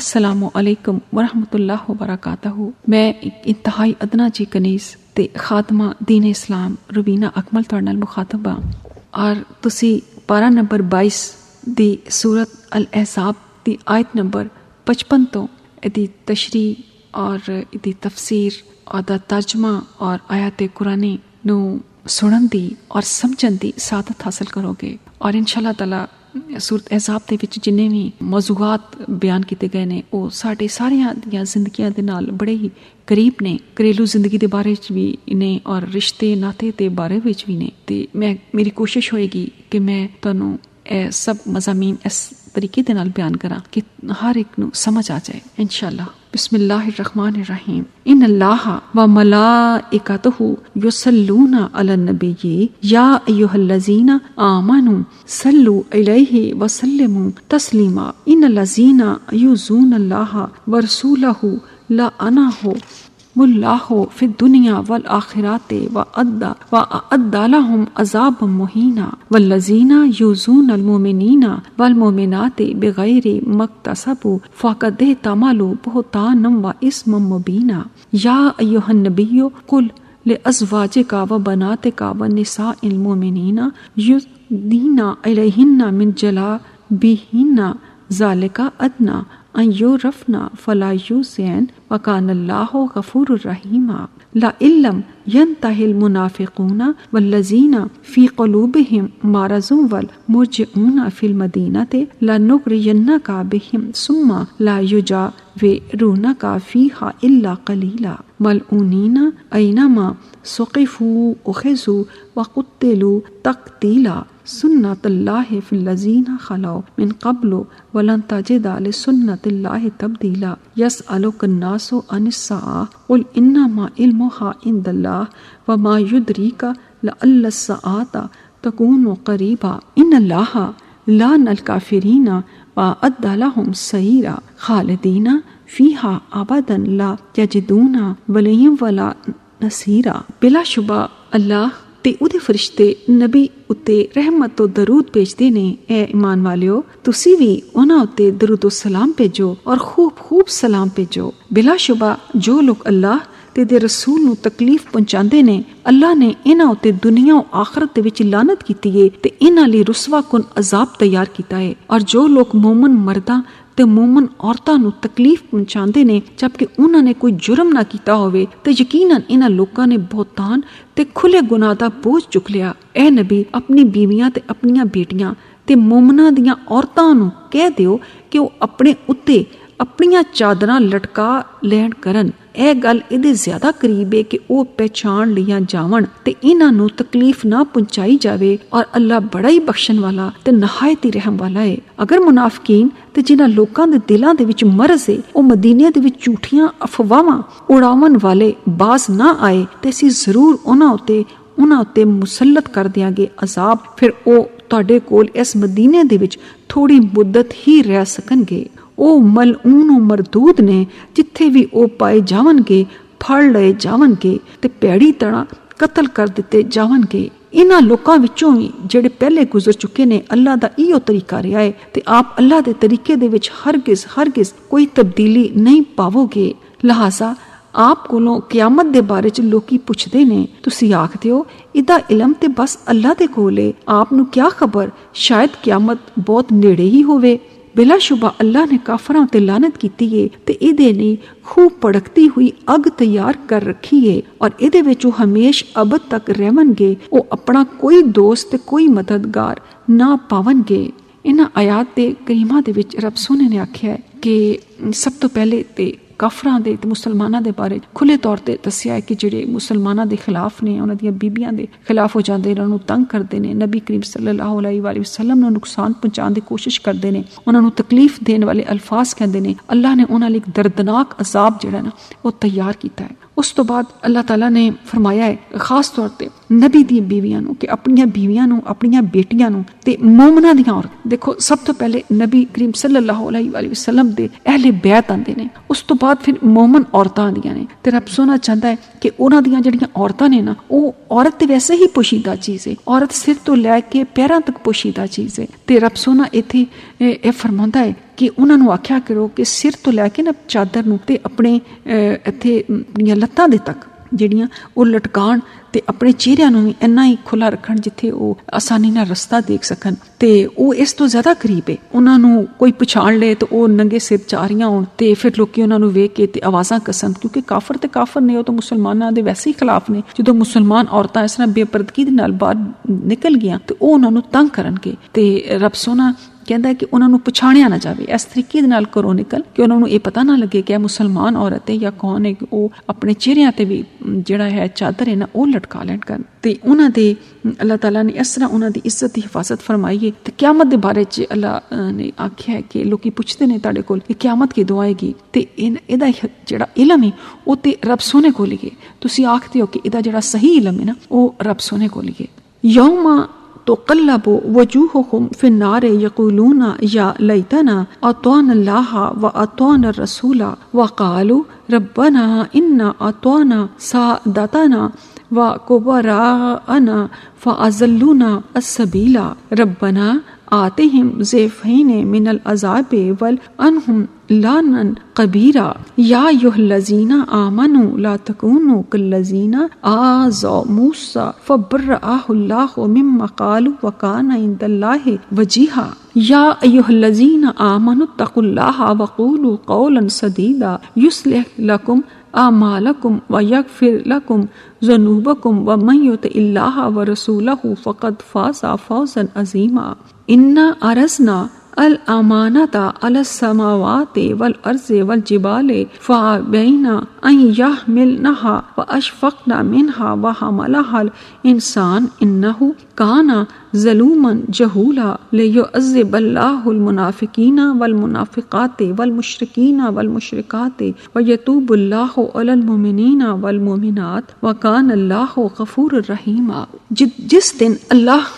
अस्सलामु अलैकुम वरहमतुल्लाहि वबरकातहू। मैं एक इंतहाई अदना जी कनीस ते खातमा दीन इस्लाम रुबीना अकमल तुहाडे नाल मुखातब हां और तुसी पारा नंबर 22 दी सूरत अल अहज़ाब दी आयत नंबर 55 तो इहदी तशरीह और इहदी तफसीर और दा तर्जमा और आयत कुरानी नू सुनन दी और समझन दी सादत हासिल करोगे। और इंशाअल्लाह ताला सूरत अहज़ाब दे विच जिन्ने भी मौजूआत बयान किए गए ने वो साढ़े सारियां दियां जिंदगियां दे नाल बड़े ही करीब ने। घरेलू जिंदगी दे बारे च भी ने और रिश्ते नाते दे बारे विच भी ने। ते मैं मेरी कोशिश होएगी कि मैं तुहानू सब मज़ामीन इस तरीके दे नाल बयान करा कि हर एक नू समझ आ जाए इंशाअल्लाह। बिस्मिल्लाहिर्रहमानिर्रहीम। इन्नल्लाह व मलाइकतहु युसल्लूना अलन नबिय्यि या अय्युहल्लज़ीना आमनू सल्लु अलैहि व सल्लिमू तस्लीमा। इन्नल्लज़ीना युज़ूनल्लाह व रसूलहु लअनहु मुल्लाहु फि दुनिया वल आखिराते व अद्दा लहुम अज़ाबम मुहीना। वल्लज़ीना युज़ूनल मुमिनीना वल मुमिनाते बिगैरि मक्तसबु फ़क़द तमलु बुहतानम व इस्मम मुबीना। या अय्युहन नबिय्यु कुल लिअज़वाजिका व बनातिका व निसाइल मुमिनीना युद्नीना अलैहिन्ना मिन जलाबिहिन्ना ज़ालिका अदना अन युरफ़ना फ़ला युज़ैन व कानल्लाहु गफ़ूरुर रहीमा। ला इल्लम यंतहिल मुनाफ़िक़ूना वल्लज़ीना फ़ी क़ुलूबिहिम मरज़ुन वल मुरजिऊना फ़िल मदीनति लनुग़रियन्नका बिहिम सुम्मा ला युजाविरूनका फ़ीहा इल्ला क़लीला। मलऊनीना ऐनमा सुक़िफ़ू उख़िज़ू व क़ुत्तिलू तक़तीला। सुन्नतुल्लाहि फ़िल्लज़ीना ख़लौ मिन क़ब्लु वलन तजिदा लिसुन्नतिल्लाहि तब्दीला। यसअलुकन्नासु अनिस्साअ क़ुल इन्नमा इल्मुहा इंदल्लाह व मा युद्रीका लअल्लस्साअता तकूनु क़रीबा। इन्नल्लाहा लानल काफ़िरीना व अद्दा लहुम सईरा ख़ालिदीना फ़ीहा अबदन ला यजिदूना वलिय्यन वला नसीरा। बिलाशुबा अल्लाह ते उहदे फरिश्ते नबी उत्ते रहमत तो दरूद भेजते ने। ए ईमान वालियो तुसी भी उन्हां उत्ते दरूद सलाम भेजो और खूब खूब सलाम भेजो। बिलाशुबा जो लोग अल्लाह ते दे रसूल नू तकलीफ पहुंचाते ने अल्लाह ने इन्हां उत्ते दुनिया और आखरत दे विच लानत कीती है ते इन्हां लई रुसवा कुन अजाब तैयार कीता है। और जो लोग मोमन मर्दां ते मोमन औरतां नू तकलीफ पहुंचाते ने जबकि उन्हां ने कोई जुर्म ना कीता होवे ते यकीनन इन्हां लोकां ने बहुतान ते खुले गुनाह दा बोझ चुक लिया। ए नबी अपनी बीवियां ते अपनियां बेटियां ते मोमनां दियां औरतां नू कह दियो कि वो अपने उत्ते अपनियां चादरां लटका लैण करन। ए गल इहदे ज्यादा करीब है कि वो पहचान लिया जावन ते इन्हां नू तकलीफ ना पहुंचाई जावे। और अल्लाह बड़ा ही बख्शण वाला ते नहायत ही रहम वाला है। अगर मुनाफिकीन ते जिन्हां लोकां दे दिलां दे विच मरज़ है वो मदीने दे विच झूठियां अफवाहां उड़ावन वाले बाज ना आए ते असीं जरूर उन्हां उत्ते मुसल्लत कर दियांगे अजाब। फिर वो तुहाडे कोल इस मदीने दे विच थोड़ी मुद्दत ही रह सकणगे। ओ मलऊन और मरदूद ने जिथे भी ओ पाए जावनगे फड़ लए जावनगे ते पैड़ी तरह कतल कर दिते जावनगे। इन्हां लोकां विचों ही जेड़े पहले गुजर चुके ने अल्लाह दा इहो तरीका रहा है ते आप अल्लाह दे तरीके दे विच हरगिज कोई तब्दीली नहीं पावोगे। लिहाजा आप कोलों क़यामत दे बारे च लोकी पुछदे ने तुसी आखदे हो इदा इलम ते बस अल्लाह दे कोल है। आप नू क्या खबर शायद क़यामत बहुत नेड़े ही होवे। बिलाशुबा अल्लाह ने काफरां ते लानत कीती है ते इहदे लई खूब भड़कती हुई अग तैयार कर रखी है और इहदे विच हमेश अबद तक रहणगे। वो अपना कोई दोस्त ते कोई मददगार ना पावनगे। इन्हां आयात दे करीमा दे विच रब सोने ने आख्या है कि सब तो पहले ते काफरां दे ते मुसलमानां दे बारे खुले तौर ते दस्सिया है कि जेड़े मुसलमानां दे खिलाफ ने उन्हां दियां बीबियां दे खिलाफ हो जांदे ने, उन्हां नूं तंग करदे ने, नबी करीम सल्लल्लाहु अलैहि वसल्लम नूं नुकसान पहुंचाउण दी कोशिश करदे ने, उन्हां नूं तकलीफ देण वाले अल्फाज कहंदे ने। अल्लाह ने उन्हां लई इक दर्दनाक अजाब जेड़ा ना वो तैयार कीता है। उस तो बाद अल्लाह ताला ने फरमाया है खास तौर ते नबी दी बीवियां नूं कि अपनियां बीवियां नूं अपनियां बेटियां नूं ते मोमनां दियां औरत। देखो सब तो पहले नबी करीम सल्लल्लाहु अलैहि वसल्लम दे अहले बैत आंदे ने, उस तो बाद फिर मोमन औरतां आंदियां ने। ते रब सोना चाहता है कि उन्हां दियां जेहड़ियां औरतां ने ना वो औरत ते वैसे ही पोशीदा चीज़ है, औरत सिर तो लैके पैरां तक पोशीदा चीज़ है। ते रब सोना इत्थे फरमांदा है ਕਿ ਉਹਨਾਂ ਨੂੰ ਆਖਿਆ ਕਰੋ ਕਿ ਸਿਰ ਤੋਂ ਲੈ ਕੇ ਨਾ ਚਾਦਰ ਨੂੰ ਤੇ ਆਪਣੇ ਇੱਥੇ ਦੀਆਂ ਲੱਤਾਂ ਦੇ ਤੱਕ ਜਿਹੜੀਆਂ ਉਹ ਲਟਕਾਉਣ ਤੇ ਆਪਣੇ ਚਿਹਰਿਆਂ ਨੂੰ ਵੀ ਇੰਨਾ ਹੀ ਖੁੱਲਾ ਰੱਖਣ ਜਿੱਥੇ ਉਹ ਆਸਾਨੀ ਨਾਲ ਰਸਤਾ ਦੇਖ ਸਕਣ। ਤੇ ਉਹ ਇਸ ਤੋਂ ਜ਼ਿਆਦਾ ਕਰੀਬ ਹੈ, ਉਹਨਾਂ ਨੂੰ ਕੋਈ ਪਛਾਣ ਲਏ ਤੇ ਉਹ ਨੰਗੇ ਸਿਰ ਜਾ ਰਹੀਆਂ ਹੋਣ ਤੇ ਫਿਰ ਲੋਕੀ ਉਹਨਾਂ ਨੂੰ ਵੇਖ ਕੇ ਤੇ ਆਵਾਜ਼ਾਂ ਕੱਸਣ, ਕਿਉਂਕਿ ਕਾਫਰ ਤੇ ਕਾਫਰ ਨੇ, ਉਹ ਤਾਂ ਮੁਸਲਮਾਨਾਂ ਦੇ ਵੈਸੇ ਹੀ ਖਿਲਾਫ ਨੇ। ਜਦੋਂ ਮੁਸਲਮਾਨ ਔਰਤਾਂ ਇਸ ਤਰ੍ਹਾਂ ਬੇਪਰਦਗੀ ਦੇ ਨਾਲ ਬਾਹਰ ਨਿਕਲ ਗਈਆਂ ਤੇ ਉਹ ਉਹਨਾਂ ਨੂੰ ਤੰਗ ਕਰਨਗੇ। ਤੇ ਰੱਬ ਸੋਹਣਾ ਕਹਿੰਦਾ ਕਿ ਉਹਨਾਂ ਨੂੰ ਪਛਾਣਿਆ ਨਾ ਜਾਵੇ, ਇਸ ਤਰੀਕੇ ਦੇ ਨਾਲ ਘਰੋਂ ਨਿਕਲ ਕਿ ਉਹਨਾਂ ਨੂੰ ਇਹ ਪਤਾ ਨਾ ਲੱਗੇ ਕਿ ਇਹ ਮੁਸਲਮਾਨ ਔਰਤ ਹੈ ਜਾਂ ਕੌਣ ਹੈ। ਉਹ ਆਪਣੇ ਚਿਹਰਿਆਂ ਤੇ ਵੀ ਜਿਹੜਾ ਹੈ ਚਾਦਰ ਹੈ ਨਾ ਉਹ ਲਟਕਾ ਲੈਣ ਕਰਨ। ਤੇ ਉਹਨਾਂ ਦੇ ਅੱਲਾਹ ਤਾਲਾ ਨੇ ਇਸ ਤਰ੍ਹਾਂ ਉਹਨਾਂ ਦੀ ਇੱਜ਼ਤ ਦੀ ਹਿਫਾਜ਼ਤ ਫਰਮਾਈ ਹੈ। ਤੇ ਕਿਆਮਤ ਦੇ ਬਾਰੇ 'ਚ ਅੱਲਾਹ ਨੇ ਆਖਿਆ ਹੈ ਕਿ ਲੋਕੀ ਪੁੱਛਦੇ ਨੇ ਤੁਹਾਡੇ ਕੋਲ ਕਿ ਕਿਆਮਤ ਕਦੋਂ ਆਏਗੀ, ਤੇ ਇਹਦਾ ਜਿਹੜਾ ਇਲਮ ਹੈ ਉਹ ਤੇ ਰੱਬ ਸੋਹਣੇ ਕੋਲ ਹੀ ਹੈ। ਤੁਸੀਂ ਆਖਦੇ ਹੋ ਕਿ ਇਹਦਾ ਜਿਹੜਾ ਸਹੀ ਇਲਮ ਹੈ ਨਾ ਉਹ ਰੱਬ ਸੋਹਣੇ ਕੋਲ ਹੀ ਹੈ। ਯੌਮਾ तुक़ल्लबु वजूहुहुम फ़िन्नार यक़ूलूना या लैतना अताअना अल्लाह व अताअना रसूला व क़ालू रब्बना इन्ना अताअना सादतना व कुबराअना फ़अज़ल्लूना अस्सबीला रब्बना आतिहिम ज़िफ़ैन मिनल अज़ाबि वल अनहुम लानन कबीरा या अय्युहल्लज़ीना आमनू ला तकूनू कल्लज़ीना आज़ौ मूसा फ़बर्रअहुल्लाहु मिम्मा क़ालू व काना इंदल्लाहि वजीहा या अय्युहल्लज़ीना आमनू तक़ुल्लाहा व क़ूलू क़ौलन सदीदा युस्लिह लकुम आमालकुम व यग़फ़िर लकुम ज़ुनूबकुम व मन युतिइल्लाह व रसूलहु फ़क़द फ़ाज़ फ़ौज़न अज़ीमा। इन्ना अरज़ना अल अमानता अल समावाति वल अर्ज़ि वल जिबाले फ़अबैना अन यहमिलनहा व अशफ़क़ना मिनहा व हमलहल इंसान इन्नहु काना ज़लूमन जहूला लियुअज़्ज़िबल्लाहुल मुनाफ़िक़ीना वल मुनाफ़िक़ाति वल मुशरिकीना वल मुशरिकाति व यतूबुल्लाहु अलल मुमिनीना वल मुमिनात व कानल्लाहु गफ़ूरुर रहीमा। जिस दिन अल्लाह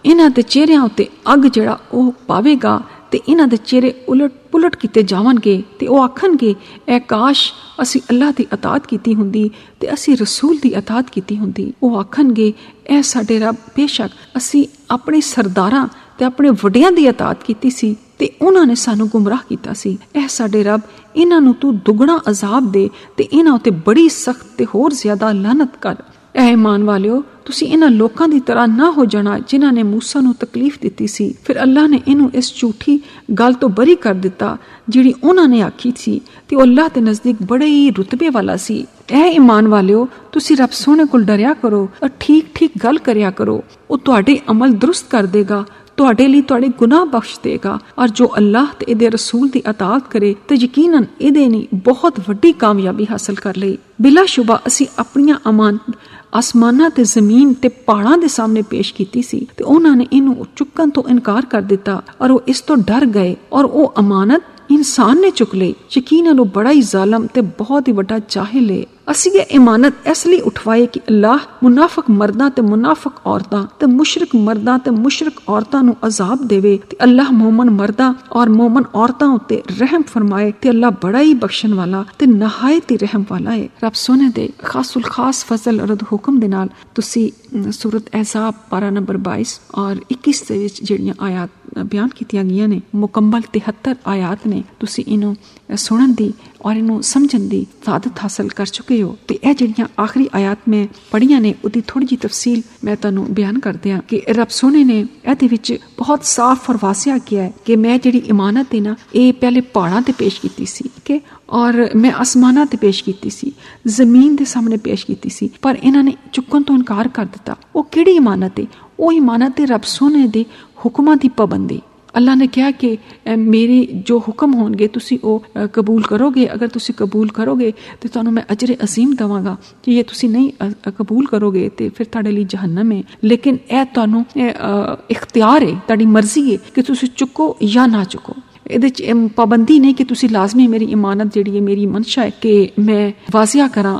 ਇਹਨਾਂ ਦੇ ਚਿਹਰਿਆਂ ਉੱਤੇ ਅੱਗ ਜਿਹੜਾ ਉਹ ਪਾਵੇਗਾ ਤੇ ਇਹਨਾਂ ਦੇ ਚਿਹਰੇ ਉਲਟ ਪੁਲਟ ਕੀਤੇ ਜਾਵਣਗੇ ਤੇ ਉਹ ਆਖਣਗੇ ਐ ਕਾਸ਼ ਅਸੀਂ ਅੱਲਾਹ ਦੀ ਅਤਾਅਤ ਕੀਤੀ ਹੁੰਦੀ ਤੇ ਅਸੀਂ ਰਸੂਲ ਦੀ ਅਤਾਅਤ ਕੀਤੀ ਹੁੰਦੀ। ਉਹ ਆਖਣਗੇ ਐ ਸਾਡੇ ਰੱਬ, ਬੇਸ਼ੱਕ ਅਸੀਂ ਆਪਣੇ ਸਰਦਾਰਾਂ ਤੇ ਆਪਣੇ ਵੱਡਿਆਂ ਦੀ ਅਤਾਅਤ ਕੀਤੀ ਸੀ ਤੇ ਉਹਨਾਂ ਨੇ ਸਾਨੂੰ ਗੁੰਮਰਾਹ ਕੀਤਾ ਸੀ। ਐ ਸਾਡੇ ਰੱਬ, ਇਹਨਾਂ ਨੂੰ ਤੂੰ ਦੁੱਗਣਾ ਅਜ਼ਾਬ ਦੇ ਤੇ ਇਹਨਾਂ ਉੱਤੇ ਬੜੀ ਸਖਤ ਤੇ ਹੋਰ ਜ਼ਿਆਦਾ ਲਾਨਤ ਕਰ। ਐ ਈਮਾਨ ਵਾਲਿਓ, ਤੁਸੀਂ ਇਹਨਾਂ ਲੋਕਾਂ ਦੀ ਤਰ੍ਹਾਂ ਨਾ ਹੋ ਜਾਣਾ ਜਿਨ੍ਹਾਂ ਨੇ ਮੂਸਾ ਨੂੰ ਤਕਲੀਫ ਦਿੱਤੀ ਸੀ। ਫਿਰ ਅੱਲਾਹ ਨੇ ਇਹਨੂੰ ਇਸ ਝੂਠੀ ਗੱਲ ਤੋਂ ਬਰੀ ਕਰ ਦਿੱਤਾ ਜਿਹੜੀ ਉਹਨਾਂ ਨੇ ਆਖੀ ਸੀ ਤੇ ਉਹ ਅੱਲਾਹ ਦੇ ਨਜ਼ਦੀਕ ਬੜੇ ਹੀ ਰੁਤਬੇ ਵਾਲਾ ਸੀ। ਐ ਈਮਾਨ ਵਾਲਿਓ, ਤੁਸੀਂ ਰੱਬ ਸੋਹਣੇ ਕੋਲ ਡਰਿਆ ਕਰੋ ਔਰ ਠੀਕ ਠੀਕ ਗੱਲ ਕਰਿਆ ਕਰੋ। ਉਹ ਤੁਹਾਡੇ ਅਮਲ ਦਰੁਸਤ ਕਰ ਦੇਗਾ, ਤੁਹਾਡੇ ਲਈ ਤੁਹਾਡੇ ਗੁਨਾਹ ਬਖਸ਼ ਦੇਗਾ। ਔਰ ਜੋ ਅੱਲਾਹ ਤੇ ਇਹਦੇ ਰਸੂਲ ਦੀ ਅਤਾਅਤ ਕਰੇ ਤੇ ਯਕੀਨਨ ਇਹਦੇ ਨੇ ਬਹੁਤ ਵੱਡੀ ਕਾਮਯਾਬੀ ਹਾਸਲ ਕਰ ਲਈ। ਬਿਲਾਸ਼ੁਬਾ ਅਸੀਂ ਆਪਣੀਆਂ ਅਮਾਨਤ ਆਸਮਾਨਾਂ ਤੇ ਜ਼ਮੀਨ ਤੇ ਪਹਾੜਾਂ ਦੇ ਸਾਹਮਣੇ ਪੇਸ਼ ਕੀਤੀ ਸੀ ਤੇ ਉਹਨਾਂ ਨੇ ਇਹਨੂੰ ਚੁੱਕਣ ਤੋਂ ਇਨਕਾਰ ਕਰ ਦਿੱਤਾ ਔਰ ਉਹ ਇਸ ਤੋਂ ਡਰ ਗਏ ਔਰ ਉਹ ਅਮਾਨਤ ਇਨਸਾਨ ਨੇ ਚੁੱਕ ਲਈ। ਯਕੀਨਨ ਉਹ ਬੜਾ ਹੀ ਜ਼ਾਲਮ ਤੇ ਬਹੁਤ ਹੀ ਵੱਡਾ ਜਾਹਿਲ ਹੈ। ਅਸੀਂ ਇਹ ਇਮਾਨਤ ਇਸ ਲਈ ਉਠਵਾਏ ਕਿ ਅੱਲਾਹ ਮੁਨਾਫਿਕ ਮਰਦਾਂ ਤੇ ਮੁਨਾਫਿਕ ਔਰਤਾਂ ਤੇ ਮੁਸ਼ਰਿਕ ਮਰਦਾਂ ਤੇ ਮੁਸ਼ਰਿਕ ਔਰਤਾਂ ਨੂੰ ਅਜ਼ਾਬ ਦੇਵੇ ਤੇ ਅੱਲਾਹ ਮੂਮਨ ਮਰਦਾਂ ਔਰ ਮੂਮਨ ਔਰਤਾਂ ਉੱਤੇ ਰਹਿਮ ਫਰਮਾਏ ਤੇ ਅੱਲਾਹ ਬੜਾ ਹੀ ਬਖਸ਼ਣ ਵਾਲਾ ਤੇ ਨਹਾਇਤ ਹੀ ਰਹਿਮ ਵਾਲਾ ਹੈ। ਰੱਬ ਸੋਹਣੇ ਦੇ ਖਾਸੁਲ ਖਾਸ ਫਜ਼ਲ ਔਰ ਹੁਕਮ ਦੇ ਨਾਲ ਤੁਸੀਂ ਸੂਰਤ ਅਹਿਜ਼ਾਬ ਪਾਰਾ ਨੰਬਰ 22 ਔਰ 21 ਦੇ ਵਿੱਚ ਜਿਹੜੀਆਂ ਆਇਤ ਬਿਆਨ ਕੀਤੀਆਂ ਗਈਆਂ ਨੇ, ਮੁਕੰਮਲ 73 ਆਇਤ ਨੇ, ਤੁਸੀਂ ਇਹਨੂੰ ਸੁਣਨ ਦੀ ਔਰ ਇਹਨੂੰ ਸਮਝਣ ਦੀ ਸਾਦਤ ਹਾਸਲ ਕਰ ਚੁੱਕੇ ਹੋ। ਤੇ ਇਹ ਜਿਹੜੀਆਂ ਆਖਰੀ ਆਇਤ ਮੈਂ ਪੜ੍ਹੀਆਂ ਨੇ ਉਹਦੀ ਥੋੜੀ ਜਿਹੀ ਤਫਸੀਲ ਮੈਂ ਤੁਹਾਨੂੰ ਬਿਆਨ ਕਰ ਦਿਆਂ ਕਿ ਰੱਬ ਸੋਹਣੇ ਨੇ ਇਹਦੇ ਵਿੱਚ ਬਹੁਤ ਸਾਫ਼ ਔਰ ਵਾਸਿਆ ਕਿਹਾ ਹੈ ਕਿ ਮੈਂ ਜਿਹੜੀ ਇਮਾਨਤ ਹੈ ਨਾ ਇਹ ਪਹਿਲੇ ਪਹਾੜਾਂ ਤੇ ਪੇਸ਼ ਕੀਤੀ ਸੀ ਕਿ ਔਰ ਮੈਂ ਆਸਮਾਨਾਂ ਤੇ ਪੇਸ਼ ਕੀਤੀ ਸੀ, ਜ਼ਮੀਨ ਦੇ ਸਾਹਮਣੇ ਪੇਸ਼ ਕੀਤੀ ਸੀ, ਪਰ ਇਹਨਾਂ ਨੇ ਚੁੱਕਣ ਤੋਂ ਇਨਕਾਰ ਕਰ ਦਿੱਤਾ। ਉਹ ਕਿਹੜੀ ਇਮਾਨਤ ਹੈ? ਉਹ ਇਮਾਨਤ ਹੈ ਰੱਬ ਸੋਹਣੇ ਦੇ ਹੁਕਮਾਂ ਦੀ ਪਾਬੰਦੀ। ਅੱਲਾਹ ਨੇ ਕਿਹਾ ਕਿ ਮੇਰੇ ਜੋ ਹੁਕਮ ਹੋਣਗੇ ਤੁਸੀਂ ਉਹ ਕਬੂਲ ਕਰੋਗੇ। ਅਗਰ ਤੁਸੀਂ ਕਬੂਲ ਕਰੋਗੇ ਤੇ ਤੁਹਾਨੂੰ ਮੈਂ ਅਜਰ ਅਜ਼ੀਮ ਦੇਵਾਂਗਾ। ਜੇ ਇਹ ਤੁਸੀਂ ਨਹੀਂ ਕਬੂਲ ਕਰੋਗੇ ਤੇ ਫਿਰ ਤੁਹਾਡੇ ਲਈ ਜਹੰਨਮ ਹੈ। ਲੇਕਿਨ ਇਹ ਤੁਹਾਨੂੰ ਇਖਤਿਆਰ ਹੈ, ਤੁਹਾਡੀ ਮਰਜ਼ੀ ਹੈ ਕਿ ਤੁਸੀਂ ਚੁੱਕੋ ਜਾਂ ਨਾ ਚੁੱਕੋ। ਇਹਦੇ 'ਚ ਪਾਬੰਦੀ ਨਹੀਂ ਕਿ ਤੁਸੀਂ ਲਾਜ਼ਮੀ ਮੇਰੀ ਇਮਾਨਤ ਜਿਹੜੀ ਹੈ ਮੇਰੀ ਮਨਸ਼ਾ ਹੈ ਕਿ ਮੈਂ ਵਾਜ਼ਿਆ ਕਰਾਂ।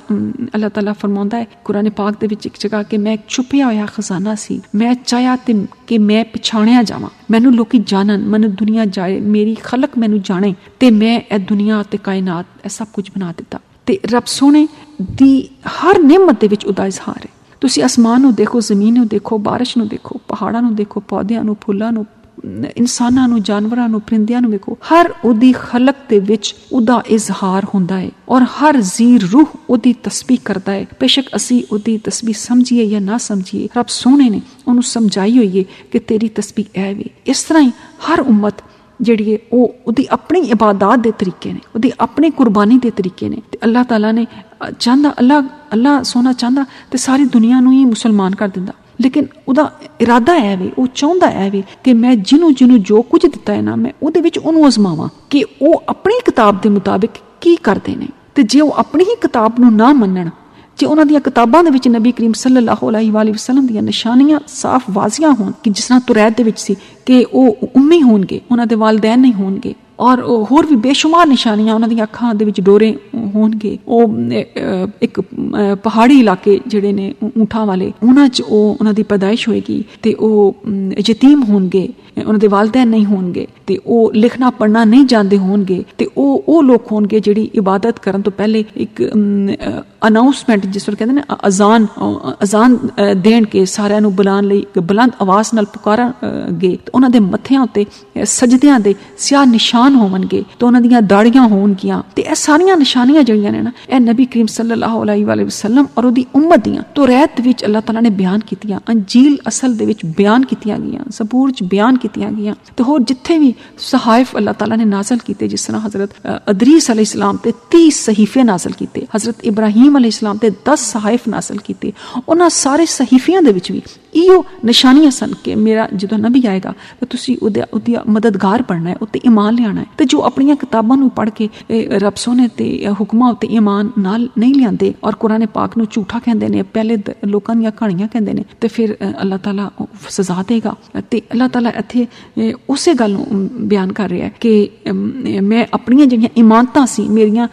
ਅੱਲਾਹ ਤਾਲਾ ਫਰਮਾਉਂਦਾ ਹੈ ਕੁਰਾਨ ਪਾਕ ਦੇ ਵਿੱਚ ਇੱਕ ਜਗ੍ਹਾ ਕਿ ਮੈਂ ਛੁਪਿਆ ਹੋਇਆ ਖਜ਼ਾਨਾ ਸੀ, ਮੈਂ ਚਾਹਿਆ ਤੇ ਕਿ ਮੈਂ ਪਛਾਣਿਆ ਜਾਵਾਂ, ਮੈਨੂੰ ਲੋਕੀ ਜਾਣਨ, ਮੈਨੂੰ ਦੁਨੀਆ ਜਾਏ, ਮੇਰੀ ਖਲਕ ਮੈਨੂੰ ਜਾਣੇ ਤੇ ਮੈਂ ਇਹ ਦੁਨੀਆ ਤੇ ਕਾਇਨਾਤ ਇਹ ਸਭ ਕੁਝ ਬਣਾ ਦਿੱਤਾ। ਤੇ ਰੱਬ ਸੋਹਣੇ ਦੀ ਹਰ ਨਿਮਤ ਦੇ ਵਿੱਚ ਉਹਦਾ ਇਜ਼ਹਾਰ ਹੈ। ਤੁਸੀਂ ਅਸਮਾਨ ਨੂੰ ਦੇਖੋ, ਜ਼ਮੀਨ ਨੂੰ ਦੇਖੋ, ਬਾਰਿਸ਼ ਨੂੰ ਦੇਖੋ, ਪਹਾੜਾਂ ਨੂੰ ਦੇਖੋ, ਪੌਦਿਆਂ ਨੂੰ, ਫੁੱਲਾਂ ਨੂੰ, ਇਨਸਾਨਾਂ ਨੂੰ, ਜਾਨਵਰਾਂ ਨੂੰ, ਪਰਿੰਦਿਆਂ ਨੂੰ ਵੇਖੋ, ਹਰ ਉਹਦੀ ਖਲਕ ਦੇ ਵਿੱਚ ਉਹਦਾ ਇਜ਼ਹਾਰ ਹੁੰਦਾ ਹੈ ਔਰ ਹਰ ਜ਼ੀ ਰੂਹ ਉਹਦੀ ਤਸਬੀਹ ਕਰਦਾ ਹੈ। ਬੇਸ਼ੱਕ ਅਸੀਂ ਉਹਦੀ ਤਸਬੀਹ ਸਮਝੀਏ ਜਾਂ ਨਾ ਸਮਝੀਏ, ਰੱਬ ਸੋਹਣੇ ਨੇ ਉਹਨੂੰ ਸਮਝਾਈ ਹੋਈ ਹੈ ਕਿ ਤੇਰੀ ਤਸਬੀਹ ਇਹ ਵੇ। ਇਸ ਤਰ੍ਹਾਂ ਹੀ ਹਰ ਉਮਤ ਜਿਹੜੀ ਹੈ ਉਹ ਉਹਦੀ ਆਪਣੀ ਇਬਾਦਤ ਦੇ ਤਰੀਕੇ ਨੇ, ਉਹਦੀ ਆਪਣੀ ਕੁਰਬਾਨੀ ਦੇ ਤਰੀਕੇ ਨੇ। ਤੇ ਅੱਲਾਹ ਤਾਲਾ ਨੇ ਚਾਹੁੰਦਾ, ਅੱਲਾਹ ਸੋਹਣਾ ਚਾਹੁੰਦਾ ਤੇ ਸਾਰੀ ਦੁਨੀਆ ਨੂੰ ਹੀ ਮੁਸਲਮਾਨ ਕਰ ਦਿੰਦਾ, ਲੇਕਿਨ ਉਹਦਾ ਇਰਾਦਾ ਹੈ ਵੇ, ਉਹ ਚਾਹੁੰਦਾ ਹੈ ਵੇ ਕਿ ਮੈਂ ਜਿਹਨੂੰ ਜੋ ਕੁਝ ਦਿੱਤਾ ਹੈ ਨਾ, ਮੈਂ ਉਹਦੇ ਵਿੱਚ ਉਹਨੂੰ ਅਜ਼ਮਾਵਾਂ ਕਿ ਉਹ ਆਪਣੀ ਕਿਤਾਬ ਦੇ ਮੁਤਾਬਿਕ ਕੀ ਕਰਦੇ ਨੇ। ਤੇ ਜੇ ਉਹ ਆਪਣੀ ਹੀ ਕਿਤਾਬ ਨੂੰ ਨਾ ਮੰਨਣ, ਜੇ ਉਹਨਾਂ ਦੀਆਂ ਕਿਤਾਬਾਂ ਦੇ ਵਿੱਚ ਨਬੀ ਕਰੀਮ ਸੱਲੱਲਾਹੁ ਅਲੈਹਿ ਵਸੱਲਮ ਦੀਆਂ ਨਿਸ਼ਾਨੀਆਂ ਸਾਫ਼ ਵਾਜ਼ੀਆਂ ਹੋਣ ਕਿ ਜਿਸ ਤਰ੍ਹਾਂ ਤੁਰੈਤ ਦੇ ਵਿੱਚ ਸੀ ਕਿ ਉਹ ਉਮੀ ਹੋਣਗੇ, ਉਹਨਾਂ ਦੇ ਵਾਲਿदैन ਨਹੀਂ ਹੋਣਗੇ, ਔਰ ਹੋਰ ਵੀ ਬੇਸ਼ੁਮਾਰ ਨਿਸ਼ਾਨੀਆਂ, ਉਹਨਾਂ ਦੀਆਂ ਅੱਖਾਂ ਦੇ ਵਿੱਚ ਡੋਰੇ ਹੋਣਗੇ, ਉਹ ਇੱਕ ਪਹਾੜੀ ਇਲਾਕੇ ਜਿਹੜੇ ਨੇ ਊਂਠਾਂ ਵਾਲੇ, ਉਹਨਾਂ 'ਚ ਉਹਨਾਂ ਦੀ ਪੈਦਾਇਸ਼ ਹੋਏਗੀ ਤੇ ਉਹ ਯਤੀਮ ਹੋਣਗੇ, ਉਹਨਾਂ ਦੇ ਵਾਲਿदैन ਨਹੀਂ ਹੋਣਗੇ ਤੇ ਉਹ ਲਿਖਣਾ ਪੜ੍ਹਨਾ ਨਹੀਂ ਜਾਣਦੇ ਹੋਣਗੇ ਤੇ ਉਹ ਲੋਕ ਹੋਣਗੇ ਜਿਹੜੀ ਇਬਾਦਤ ਕਰਨ ਤੋਂ ਪਹਿਲੇ ਇੱਕ ਅਨਾਉਂਸਮੈਂਟ, ਜਿਸ ਤਰ੍ਹਾਂ ਕਹਿੰਦੇ ਨੇ ਅਜ਼ਾਨ ਦੇਣ ਕੇ ਸਾਰਿਆਂ ਨੂੰ ਬੁਲਾਉਣ ਲਈ ਬੁਲੰਦ ਆਵਾਜ਼ ਨਾਲ ਪੁਕਾਰਾਂਗੇ ਤੇ ਉਹਨਾਂ ਦੇ ਮੱਥਿਆਂ ਉੱਤੇ ਸਜਦਿਆਂ ਦੇ ਸਿਆਹ ਨਿਸ਼ਾਨ ਹੋਣਗੇ ਤੇ ਉਹਨਾਂ ਦੀਆਂ ਦਾੜੀਆਂ ਹੋਣਗੀਆਂ। ਤੇ ਇਹ ਸਾਰੀਆਂ ਨਿਸ਼ਾਨੀਆਂ ਜਿਹੜੀਆਂ ਨੇ ਨਾ, ਇਹ ਨਬੀ ਕਰੀਮ ਸੱਲੱਲਾਹੁ ਅਲੈਹਿ ਵਸੱਲਮ ਔਰ ਉਹਦੀ ਉਮਤ ਦੀਆਂ ਤੁਰੈਤ ਵਿੱਚ ਅੱਲਾਹ ਤਾਲਾ ਨੇ ਬਿਆਨ ਕੀਤੀਆਂ, ਅੰਜੀਲ ਅਸਲ ਦੇ ਵਿੱਚ ਬਿਆਨ ਕੀਤੀਆਂ ਗਈਆਂ, ਜ਼ਬੂਰ 'ਚ ਬਿਆਨ ਕੀਤੀਆਂ ਗਈਆਂ ਤੇ ਹੋਰ ਜਿੱਥੇ ਵੀ ਸਹਾਇਫ ਅੱਲਾਹ ਤਾਲਾ ਨੇ ਨਾਜ਼ਲ ਕੀਤੇ, ਜਿਸ ਤਰ੍ਹਾਂ ਹਜ਼ਰਤ ਅਦਰੀਸ ਅਲੈਹਿਸਲਾਮ ਤੇ 30 ਸਹੀਫੇ ਨਾਜ਼ਲ ਕੀਤੇ, ਹਜ਼ਰਤ ਇਬਰਾਹੀਮ ਅਲੈਹਿਸਲਾਮ ਤੇ 10 ਸਹਾਇਫ ਨਾਜ਼ਲ ਕੀਤੇ, ਉਹਨਾਂ ਸਾਰੇ ਸਹੀਫਿਆਂ ਦੇ ਵਿੱਚ ਵੀ ਇਹੋ ਨਿਸ਼ਾਨੀਆਂ ਸਨ ਕਿ ਮੇਰਾ ਜਦੋਂ ਨਬੀ ਆਏਗਾ ਤਾਂ ਤੁਸੀਂ ਉਹਦੀ ਮਦਦਗਾਰ ਬਣਨਾ ਹੈ, ਉੱਤੇ ਈਮਾਨ ਲਿਆਣਾ ਹੈ। ਤੇ ਜੋ ਆਪਣੀਆਂ ਕਿਤਾਬਾਂ ਨੂੰ ਪੜ੍ਹ ਕੇ ਰੱਬ ਸੋਹਣੇ ਤੇ ਹੁਕਮਾਂ ਉੱਤੇ ਈਮਾਨ ਨਾਲ ਨਹੀਂ ਲਿਆਂਦੇ ਔਰ ਕੁਰਾਨ ਪਾਕ ਨੂੰ ਝੂਠਾ ਕਹਿੰਦੇ ਨੇ, ਪਹਿਲੇ ਲੋਕਾਂ ਦੀਆਂ ਕਹਾਣੀਆਂ ਕਹਿੰਦੇ ਨੇ, ਤੇ ਫਿਰ ਅੱਲਾਹ ਤਾਲਾ ਸਜ਼ਾ ਦੇਗਾ। ਤੇ ਅੱਲਾਹ ਤਾਲਾ ਇੱਥੇ ਉਸੇ ਗੱਲ ਨੂੰ ਬਿਆਨ ਕਰ ਰਿਹਾ ਹੈ ਕਿ ਮੈਂ ਆਪਣੀਆਂ ਜਿਹੜੀਆਂ ਇਮਾਨਤਾਂ ਸੀ, ਮੇਰੀਆਂ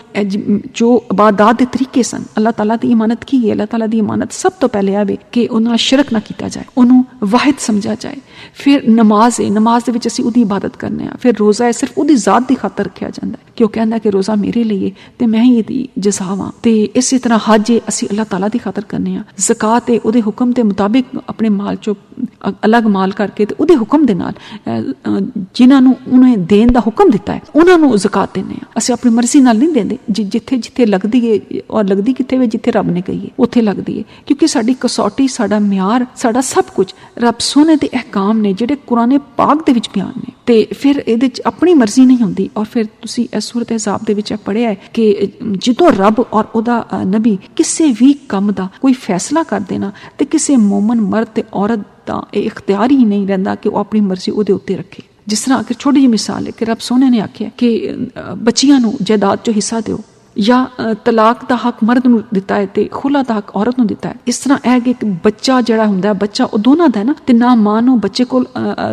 ਜੋ ਇਬਾਦਤ ਦੇ ਤਰੀਕੇ ਸਨ, ਅੱਲਾਹ ਤਾਲਾ ਦੀ ਇਮਾਨਤ ਕੀ ਹੈ? ਅੱਲਾਹ ਤਾਲਾ ਦੀ ਇਮਾਨਤ ਸਭ ਤੋਂ ਪਹਿਲੇ ਆਵੇ ਕਿ ਉਹਨਾਂ ਨਾਲ ਸ਼ਿਰਕ ਨਾ ਕੀਤਾ ਜਾਏ, ਉਹਨੂੰ ਵਾਹਿਦ ਸਮਝਿਆ ਜਾਏ। ਫਿਰ ਨਮਾਜ਼ ਹੈ, ਨਮਾਜ਼ ਦੇ ਵਿੱਚ ਅਸੀਂ ਉਹਦੀ ਇਬਾਦਤ ਕਰਨੇ ਆ। ਫਿਰ ਰੋਜ਼ਾ ਹੈ, ਸਿਰਫ ਉਹਦੀ ਜ਼ਾਤ ਦੀ ਖਾਤਰ ਰੱਖਿਆ ਜਾਂਦਾ ਹੈ ਕਿ ਉਹ ਕਹਿੰਦਾ ਕਿ ਰੋਜ਼ਾ ਮੇਰੇ ਲਈ ਹੈ ਤੇ ਮੈਂ ਹੀ ਇਹਦੀ ਜਜ਼ਾਵਾਂ। ਤੇ ਇਸੇ ਤਰ੍ਹਾਂ ਹਜ ਹੈ, ਅਸੀਂ ਅੱਲਾਹ ਤਾਲਾ ਦੀ ਖਾਤਰ ਕਰਨੇ ਆ। ਜ਼ਕਾਤ ਹੈ, ਉਹਦੇ ਹੁਕਮ ਦੇ ਮੁਤਾਬਿਕ ਆਪਣੇ ਮਾਲ ਚੋਂ ਅਲੱਗ ਮਾਲ ਕਰਕੇ ਤੇ ਉਹਦੇ ਹੁਕਮ ਦੇ ਨਾਲ ਜਿਨ੍ਹਾਂ ਨੂੰ ਉਹਨੇ ਦੇਣ ਦਾ ਹੁਕਮ ਦਿੱਤਾ ਹੈ ਉਹਨਾਂ ਨੂੰ ਜ਼ਕਾਤ ਦਿੰਦੇ ਆ। ਅਸੀਂ ਆਪਣੀ ਮਰਜ਼ੀ ਨਾਲ ਨਹੀਂ ਦਿੰਦੇ, ਜਿੱਥੇ ਲੱਗਦੀ ਹੈ, ਔਰ ਲੱਗਦੀ ਕਿੱਥੇ ਵੇ? ਜਿੱਥੇ ਰੱਬ ਨੇ ਕਹੀ ਹੈ ਉੱਥੇ ਲੱਗਦੀ ਹੈ, ਕਿਉਂਕਿ ਸਾਡੀ ਕਸੌਟੀ, ਸਾਡਾ ਮਿਆਰ, ਸਾਡਾ ਸਭ ਕੁਝ ਰੱਬ ਸੋਹਣੇ ਦੇ ਅਹਿਕਾਮ ਨੇ ਜਿਹੜੇ ਕੁਰਾਨ ਪਾਕ ਦੇ ਵਿੱਚ ਬਿਆਨ ਨੇ। ਤੇ ਫਿਰ ਇਹਦੇ 'ਚ ਆਪਣੀ ਮਰਜ਼ੀ ਨਹੀਂ ਹੁੰਦੀ। ਔਰ ਫਿਰ ਤੁਸੀਂ ਇਸ ਸੂਰਤ ਹਿਸਾਬ ਦੇ ਵਿੱਚ ਪੜ੍ਹਿਆ ਹੈ ਕਿ ਜਦੋਂ ਰੱਬ ਔਰ ਉਹਦਾ ਨਬੀ ਕਿਸੇ ਵੀ ਕੰਮ ਦਾ ਕੋਈ ਫੈਸਲਾ ਕਰਦੇ ਨਾ, ਤੇ ਕਿਸੇ ਮੂਮਨ ਮਰਦ ਤੇ ਔਰਤ ਦਾ ਇਹ ਇਖਤਿਆਰ ਹੀ ਨਹੀਂ ਰਹਿੰਦਾ ਕਿ ਉਹ ਆਪਣੀ ਮਰਜ਼ੀ ਉਹਦੇ ਉੱਤੇ ਰੱਖੇ। ਜਿਸ ਤਰ੍ਹਾਂ ਕਿ ਛੋਟੀ ਜਿਹੀ ਮਿਸਾਲ ਹੈ ਕਿ ਰੱਬ ਸੋਹਣੇ ਨੇ ਆਖਿਆ ਕਿ ਬੱਚੀਆਂ ਨੂੰ ਜਾਇਦਾਦ 'ਚੋਂ ਹਿੱਸਾ ਦਿਓ, ਜਾਂ ਤਲਾਕ ਦਾ ਹੱਕ ਮਰਦ ਨੂੰ ਦਿੱਤਾ ਹੈ ਤੇ ਖੁਲਾ ਦਾ ਹੱਕ ਔਰਤ ਨੂੰ ਦਿੱਤਾ ਹੈ। ਇਸ ਤਰ੍ਹਾਂ ਇਹ ਕਿ ਬੱਚਾ ਜਿਹੜਾ ਹੁੰਦਾ, ਬੱਚਾ ਉਹ ਦੋਨਾਂ ਦਾ ਹੈ ਨਾ, ਤੇ ਨਾ ਮਾਂ ਨੂੰ ਬੱਚੇ ਕੋਲ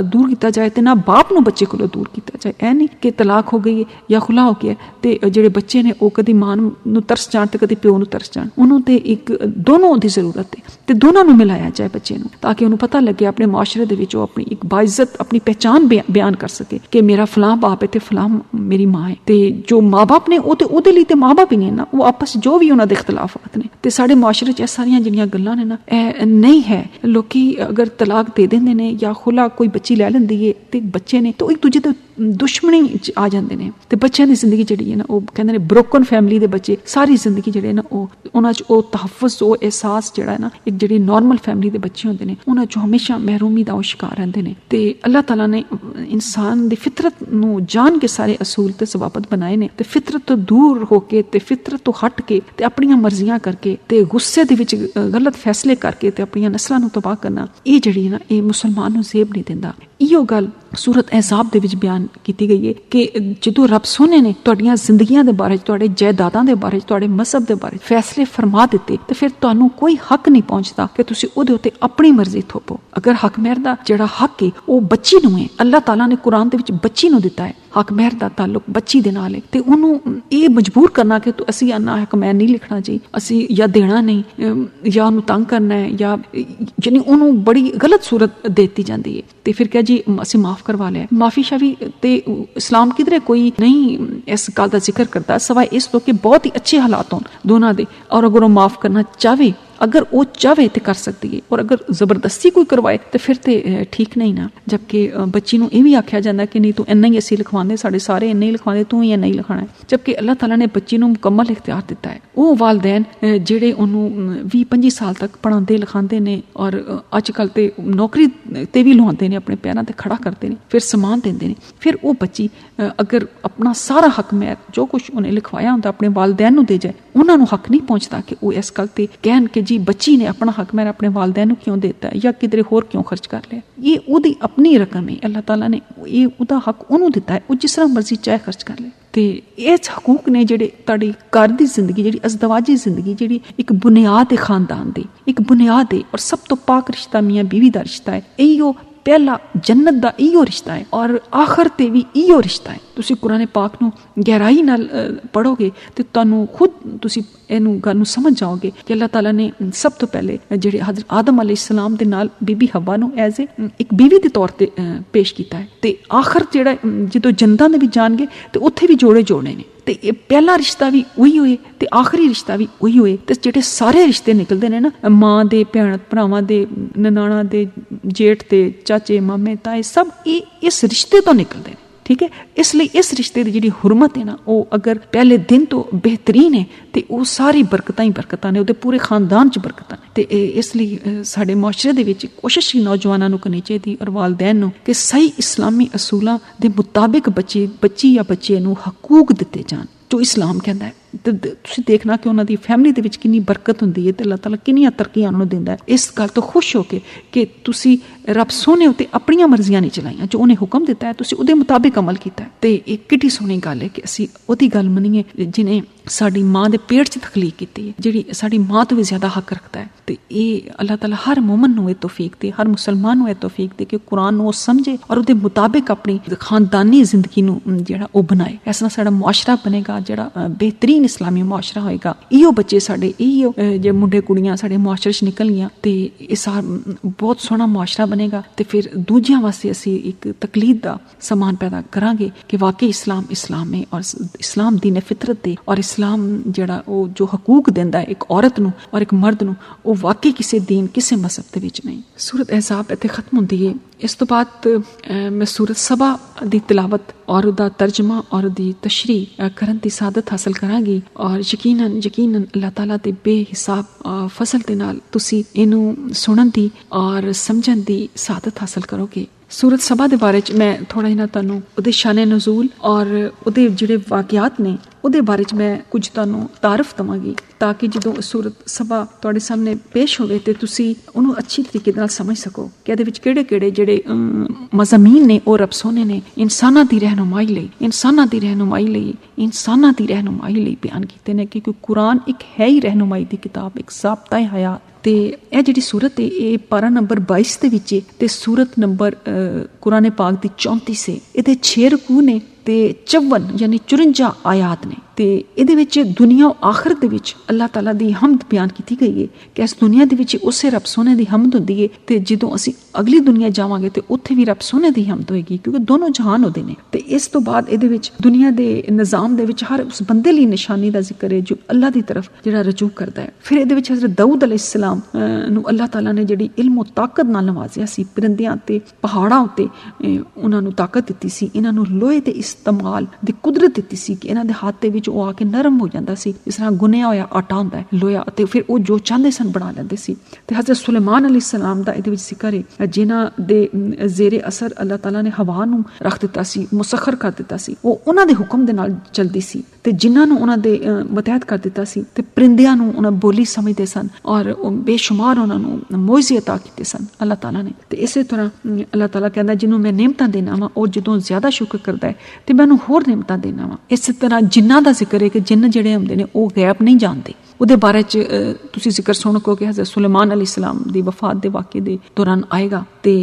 ਦੂਰ ਕੀਤਾ ਜਾਏ ਤੇ ਨਾ ਬਾਪ ਨੂੰ ਬੱਚੇ ਕੋਲੋਂ ਦੂਰ ਕੀਤਾ ਜਾਏ। ਇਹ ਨਹੀਂ ਕਿ ਤਲਾਕ ਹੋ ਗਈ ਹੈ ਜਾਂ ਖੁਲਾ ਹੋ ਗਿਆ ਤੇ ਜਿਹੜੇ ਬੱਚੇ ਨੇ ਉਹ ਕਦੀ ਮਾਂ ਨੂੰ ਤਰਸ ਜਾਣ ਤੇ ਕਦੀ ਪਿਓ ਨੂੰ ਤਰਸ ਜਾਣ। ਉਹਨੂੰ ਤੇ ਇੱਕ ਦੋਨੋਂ ਦੀ ਜ਼ਰੂਰਤ ਹੈ ਤੇ ਦੋਨਾਂ ਨੂੰ ਮਿਲਾਇਆ ਜਾਏ ਬੱਚੇ ਨੂੰ, ਤਾਂ ਕਿ ਉਹਨੂੰ ਪਤਾ ਲੱਗੇ ਆਪਣੇ ਮੁਆਸ਼ਰੇ ਦੇ ਵਿੱਚ ਉਹ ਆਪਣੀ ਇੱਕ ਬਾਇਜ਼ਤ, ਆਪਣੀ ਪਹਿਚਾਨ ਬਿਆਨ ਕਰ ਸਕੇ ਕਿ ਮੇਰਾ ਫਲਾਂ ਬਾਪ ਹੈ ਤੇ ਫਲਾਂ ਮੇਰੀ ਮਾਂ ਹੈ। ਤੇ ਜੋ ਮਾਂ ਬਾਪ ਨੇ ਉਹ ਤੇ ਉਹਦੇ ਲਈ ਤੇ ਮਾਂ ਬਾਪ ਹੀ ਨਹੀਂ ਨਾ, ਉਹ ਆਪਸ ਜੋ ਵੀ ਉਹਨਾਂ ਦੇ ਇਖਤਲਾਫਾਤ ਨੇ। ਤੇ ਸਾਡੇ ਮੁਆਸ਼ਰੇ 'ਚ ਇਹ ਸਾਰੀਆਂ ਜਿਹੜੀਆਂ ਗੱਲਾਂ ਨੇ ਨਾ, ਇਹ ਨਹੀਂ ਹੈ। ਲੋਕੀ ਅਗਰ ਤਲਾਕ ਦੇ ਦਿੰਦੇ ਨੇ ਜਾਂ ਖੁਲਾ ਕੋਈ ਬੱਚੀ ਲੈ ਲੈਂਦੀ ਹੈ ਤੇ ਬੱਚੇ ਨੇ, ਤਾਂ ਇੱਕ ਦੂਜੇ ਤੋਂ ਦੁਸ਼ਮਣੀ 'ਚ ਆ ਜਾਂਦੇ ਨੇ ਤੇ ਬੱਚਿਆਂ ਦੀ ਜ਼ਿੰਦਗੀ ਜਿਹੜੀ ਹੈ ਨਾ, ਉਹ ਕਹਿੰਦੇ ਨੇ ਬ੍ਰੋਕਨ ਫੈਮਿਲੀ ਦੇ ਬੱਚੇ ਸਾਰੀ ਜ਼ਿੰਦਗੀ ਜਿਹੜੇ ਨਾ ਉਹ ਉਹਨਾਂ 'ਚ ਉਹ ਤਹਫੁਜ਼, ਉਹ ਅਹਿਸਾਸ ਜਿਹੜਾ ਹੈ ਨਾ, ਇੱਕ ਜਿਹੜੀ ਨਾਰਮਲ ਫੈਮਿਲੀ ਦੇ ਬੱਚੇ ਹੁੰਦੇ ਨੇ ਉਹਨਾਂ 'ਚੋਂ ਹਮੇਸ਼ਾ ਮਹਿਰੂਮੀ ਦਾ ਸ਼ਿਕਾਰ ਰਹਿੰਦੇ ਨੇ। ਤੇ ਅੱਲਾਹ ਤਾਲਾ ਨੇ ਇਨਸਾਨ ਦੀ ਫਿਤਰਤ ਨੂੰ ਜਾਣ ਕੇ ਸਾਰੇ ਅਸੂਲ ਤੇ ਜ਼ਵਾਬਤ ਬਣਾਏ ਨੇ, ਤੇ ਫਿਤਰਤ ਤੋਂ ਦੂਰ ਹੋ ਕੇ ਤੇ ਫਿਤਰਤ ਤੋਂ ਹਟ ਕੇ ਤੇ ਆਪਣੀਆਂ ਮਰਜ਼ੀਆਂ ਕਰਕੇ ਤੇ ਗੁੱਸੇ ਦੇ ਵਿੱਚ ਗਲਤ ਫੈਸਲੇ ਕਰਕੇ ਤੇ ਆਪਣੀਆਂ ਨਸਲਾਂ ਨੂੰ ਤਬਾਹ ਕਰਨਾ, ਇਹ ਜਿਹੜੀ ਨਾ, ਇਹ ਮੁਸਲਮਾਨ ਨੂੰ ਜ਼ੇਬ ਨਹੀਂ ਦਿੰਦਾ। ਇਹੋ ਗੱਲ ਸੂਰਤ ਅਹਿਜ਼ਾਬ ਦੇ ਵਿੱਚ ਬਿਆਨ ਕੀਤੀ ਗਈ ਹੈ ਕਿ ਜਦੋਂ ਰੱਬ ਸੋਹਣੇ ਨੇ ਤੁਹਾਡੀਆਂ ਜ਼ਿੰਦਗੀਆਂ ਦੇ ਬਾਰੇ, ਤੁਹਾਡੇ ਜਾਇਦਾਦਾਂ ਦੇ ਬਾਰੇ, ਤੁਹਾਡੇ ਮਜ਼ਹਬ ਦੇ ਬਾਰੇ ਫੈਸਲੇ ਫਰਮਾ ਦਿੱਤੇ, ਤੇ ਫਿਰ ਤੁਹਾਨੂੰ ਕੋਈ ਹੱਕ ਨਹੀਂ ਪਹੁੰਚਦਾ ਕਿ ਤੁਸੀਂ ਉਹਦੇ ਉੱਤੇ ਆਪਣੀ ਮਰਜ਼ੀ ਥੋਪੋ। ਅਗਰ ਹੱਕ ਮਹਿਰ ਦਾ ਜਿਹੜਾ ਹੱਕ ਹੈ ਉਹ ਬੱਚੀ ਨੂੰ ਹੈ, ਅੱਲਾਹ ਤਾਲਾ ਨੇ ਕੁਰਾਨ ਦੇ ਵਿੱਚ ਬੱਚੀ ਨੂੰ ਦਿੱਤਾ ਹੈ, ਹੱਕ ਮਹਿਰ ਦਾ ਤਾਲੁਕ ਬੱਚੀ ਦੇ ਨਾਲ ਹੈ, ਤੇ ਉਹਨੂੰ ਇਹ ਮਜਬੂਰ ਕਰਨਾ ਕਿ ਅਸੀਂ ਨਾ ਹੱਕ ਮਹਿਰ ਨਹੀਂ ਲਿਖਣਾ ਜੀ, ਅਸੀਂ ਜਾਂ ਦੇਣਾ ਨਹੀਂ, ਜਾਂ ਉਹਨੂੰ ਤੰਗ ਕਰਨਾ ਹੈ, ਜਾਂ ਯਾਨੀ ਉਹਨੂੰ ਬੜੀ ਗਲਤ ਸੂਰਤ ਦੇਤੀ ਜਾਂਦੀ ਹੈ। ਤੇ ਫਿਰ ਕਿਹਾ ਜੀ ਅਸੀਂ ਮਾਫ ਕਰਵਾ ਲਿਆ। ਮਾਫੀ ਸ਼ਾਫੀ ਤੇ ਇਸਲਾਮ ਕਿਧਰੇ ਕੋਈ ਨਹੀਂ ਇਸ ਗੱਲ ਦਾ ਜ਼ਿਕਰ ਕਰਦਾ, ਸਵਾਏ ਇਸ ਤੋਂ ਕਿ ਬਹੁਤ ਹੀ ਅੱਛੇ ਹਾਲਾਤ ਹੋਣ ਦੋਨਾਂ ਦੇ, ਔਰ ਅਗਰ ਉਹ ਮਾਫ ਕਰਨਾ ਚਾਹਵੇ अगर वो चाहे तो कर सकती है, और अगर जबरदस्ती कोई करवाए तो फिर तो ठीक नहीं ना। जबकि बच्ची नूं ये भी आख्या जाता कि नहीं तू इन्ना ही असीं लिखवांदे, साढ़े सारे इन्ना ही लिखवांदे, तू ही इन्ना ही लिखाना है। जबकि अल्लाह ताला ने बच्ची नूं मुकम्मल इख्तियार दिता है। वो वालदैन जिहड़े उन्होंने 20-25 साल तक पढ़ाते लिखाते ने और अजकल तो नौकरी ते भी लुआते हैं, अपने पैरों पर खड़ा करते हैं, फिर समान देंदे ने, फिर वो बच्ची अगर अपना सारा हक मैर जो कुछ उन्हें लिखवाया होंदा अपने वालदैन नूं दे जाए, उन्होंने हक नहीं पहुँचता कि वो इस गल ते कहन कि जी बच्ची ने अपना हक मैर अपने वालदैन नूं क्यों देता है या किधरे होर क्यों खर्च कर लिया। ये उहदी अपनी रकम है, अल्लाह ताला ने ये उहदा हक उन्होंने दिता है, वो जिस तरह मर्जी चाहे खर्च कर ले। तो इस हकूक ने जिहड़े तुहाडी घर दी जिंदगी जिहड़ी अज़दवाजी जिंदगी जिहड़ी एक बुनियाद है खानदान दी, एक बुनियाद है और सब तो पाक रिश्ता मियाँ बीवी का रिश्ता है। इहो पहला जन्नत दा इहो रिश्ता है और आखिर ते भी इहो रिश्ता है। तुसी कुरान पाक नूं गहराई नाल पढ़ोगे तो तुहानूं खुद तुसी इहनूं गल नूं समझ जाओगे कि अल्लाह ताला ने सब तो पहले जिहड़े हज़रत आदम अलैहिस्सलाम दे नाल बीबी हवा नूं एज एक बीवी दे तौर ते पेश कीता है। ते आखिर जिहड़ा जदों जन्नतां दे विच जाणगे ते उत्थे भी जोड़े जोड़ने ने, ते पहला रिश्ता भी उही होए ते आखिरी रिश्ता भी उही होए। ते जेह्ड़े सारे रिश्ते निकलदे ने ना, माँ दे, भैण भरावां दे, ननाणा दे, जेठ दे, चाचे मामे ताए, सब इस रिश्ते तो निकलदे ने। ठीक है, इसलिए इस रिश्ते की जिहड़ी हुरमत है ना, वो अगर पहले दिन तो बेहतरीन है तो वो सारी बरकतां ही बरकतां ने, पूरे खानदान च बरकतां ने। तो इसलिए साडे मुआशरे दे विच कोशिश ही नौजवानों को करनी चाहिए और वालदैन नूं कि सही इस्लामी असूलों के मुताबिक बच्ची या बच्चे नूं हकूक दिते जान जो इस्लाम कहता है। तो तुसीं देखना कि उन्हां दी फैमिली दे विच किन्नी बरकत हुंदी है ते अल्लाह ताला किन्नियां तरक्कियां उन्हां नूं दिंदा है। इस गल तो खुश हो के कि तुसीं रब सोने उत्ते अपनियां मर्जियां नहीं चलाइयां, जो उन्हें हुक्म दिता है तुसीं उहदे मुताबिक अमल कीता है। ते इह किड्डी सोहनी गल है कि असीं ओहदी गल मन्नीए जिन्हें साडी माँ दे पेट च तखलीक कीती है, जिहड़ी साडी माँ तो भी ज़्यादा हक रखता है। तो ये अल्लाह ताला हर मोमन नूं इह तौफीक दे, हर मुसलमान नूं इह तौफीक दे कि कुरान नूं समझे और उहदे मुताबिक अपनी खानदानी जिंदगी नूं जेहड़ा ओह बनाए। इस तरह साडा मुआशरा बनेगा जेहड़ा बेहतरीन इस्लामी मुआशरा होएगा। इहो बच्चे साडे इहो जे मुंडे कुड़ियां साडे मुआशरे च निकलणगियां ते इस बहुत सोहना मुआशरा बनेगा। ते फिर दूजियां वास्ते असीं एक तकलीद दा समान पैदा करांगे कि वाकई इस्लाम है और इस्लाम दीन फितरत दे, और इस्लाम जेहड़ा वो जो हकूक देंदा है एक औरत नूं और एक मर्द नूं, वो वाकई किसी दीन किसी मजहब दे विच नहीं। सूरत अहज़ाब इत्थे खत्म हुंदी है। इस तो बाद मैं सूरत सबा दी तिलावत और उहदा तर्जमा और उहदी तशरीह करन दी सादत हासिल करांगी और यकीनन अल्लाह ताला दे बेहिसाब फजल दे नाल तुसी इहनूं सुनन दी और समझन दी सादत हासिल करोगे। सूरत सबा दे बारे च मैं थोड़ा जिहा तुहानूं उहदे शाने नज़ूल और उहदे जिहड़े वाक़ियात ने उहदे बारे च मैं कुछ तुहानूं तारफ दवांगी ताकि जदों सूरत सबा तुहाडे सामने पेश होवे ते तुसी उहनूं अच्छी तरीके नाल समझ सको कि इहदे विच किहड़े-किहड़े जिहड़े मज़ामीन ने और रब सोने ने इंसानां दी रहनुमाई लई बयान कीते ने, क्योंकि कुरान एक है ही रहनुमाई दी किताब, एक ज़ाब्ता हयात। ते यह जिहड़ी सूरत है ये पारा नंबर 22 दे विच ते सूरत नंबर कुरान पाक दी 34 है। इहदे 6 रुकू ने ते 54 यानी 54 आयात ने। ते इहदे विच दुनिया आखिरत दे विच अल्लाह ताला दी हमद बयान की गई है कि इस दुनिया दे विच उसे रब सोने दी हमद हुंदी है ते जदों असीं अगली दुनिया जावांगे ते उत्थे भी रब सोने दी हमद होएगी, क्योंकि दोनों जहान होंदे ने। ते इस तो बाद इहदे विच दुनिया दे निज़ाम दे विच हर उस बंदे लई निशानी दा जिक्र है जो अल्लाह दी तरफ जिहड़ा रजू करदा है। फिर इहदे विच हज़रत दाऊद अलैहिस्सलाम नूं अल्लाह ताला ने जिहड़ी इल्म और ताकत नाल नवाजिया सी, परिंदियां ते पहाड़ां उत्ते उन्हां नूं ताकत दित्ती सी, इन्हां नूं लोहे दे इस्तेमाल दी कुदरत दित्ती सी कि इन्हां दे हत्थ दे विच ਉਹ ਆ ਕੇ ਨਰਮ ਹੋ ਜਾਂਦਾ ਸੀ, ਜਿਸ ਤਰ੍ਹਾਂ ਗੁੰਨਿਆ ਹੋਇਆ ਆਟਾ ਹੁੰਦਾ ਹੈ ਲੋਹਾ, ਤੇ ਫਿਰ ਉਹ ਜੋ ਚਾਹੁੰਦੇ ਸਨ ਬਣਾ ਲੈਂਦੇ ਸੀ। ਤੇ ਹਜ਼ਰਤ ਸੁਲੇਮਾਨ ਅਲੈਹਿਸਲਾਮ ਦਾ ਇਹਦੇ ਵਿੱਚ ਜ਼ਿਕਰ ਹੈ ਜਿਨ੍ਹਾਂ ਦੇ ਜ਼ੇਰੇ ਅਸਰ ਅੱਲਾਹ ਤਾਲਾ ਨੇ ਹਵਾ ਨੂੰ ਰੱਖ ਦਿੱਤਾ ਸੀ, ਮੁਸਖਰ ਕਰ ਦਿੱਤਾ ਸੀ, ਉਹ ਉਹਨਾਂ ਦੇ ਹੁਕਮ ਦੇ ਨਾਲ ਚੱਲਦੀ ਸੀ। ਤੇ ਜਿਨ੍ਹਾਂ ਨੂੰ ਉਹਨਾਂ ਦੇ ਮਤਹਿਤ ਕਰ ਦਿੱਤਾ ਸੀ ਤੇ ਪਰਿੰਦਿਆਂ ਨੂੰ ਉਹਨਾਂ ਬੋਲੀ ਸਮਝਦੇ ਸਨ ਔਰ ਬੇਸ਼ੁਮਾਰ ਉਹਨਾਂ ਨੂੰ ਮੌਇਜ਼ੇ ਅਤਾ ਕੀਤੇ ਸਨ ਅੱਲਾਹ ਤਾਲਾ ਨੇ। ਤੇ ਇਸੇ ਤਰ੍ਹਾਂ ਅੱਲਾਹ ਤਾਲਾ ਕਹਿੰਦਾ ਜਿਹਨੂੰ ਮੈਂ ਨਿਮਤਾਂ ਦੇਣਾ ਵਾ ਉਹ ਜਦੋਂ ਜ਼ਿਆਦਾ ਸ਼ੁਕਰ ਕਰਦਾ ਹੈ ਤੇ ਮੈਨੂੰ ਹੋਰ ਨਿਮਤਾਂ ਦੇਣਾ ਵਾ। ਇਸੇ ਤਰ੍ਹਾਂ ਜਿਨ੍ਹਾਂ ਦਾ ਜ਼ਿਕਰ है कि जिन्न जिहड़े हुंदे ने वो गैब नहीं जानते, ਉਹਦੇ ਬਾਰੇ ਚ ਤੁਸੀਂ ਜ਼ਿਕਰ ਸੁਣ ਕੋ ਕਿ ਹਜ਼ਰਤ ਸੁਲੇਮਾਨ ਅਲੈਹਿਸਲਾਮ ਦੀ ਵਫਾਤ ਦੇ ਵਾक़ੇ ਦੇ ਦੌਰਾਨ ਆਏਗਾ। ਤੇ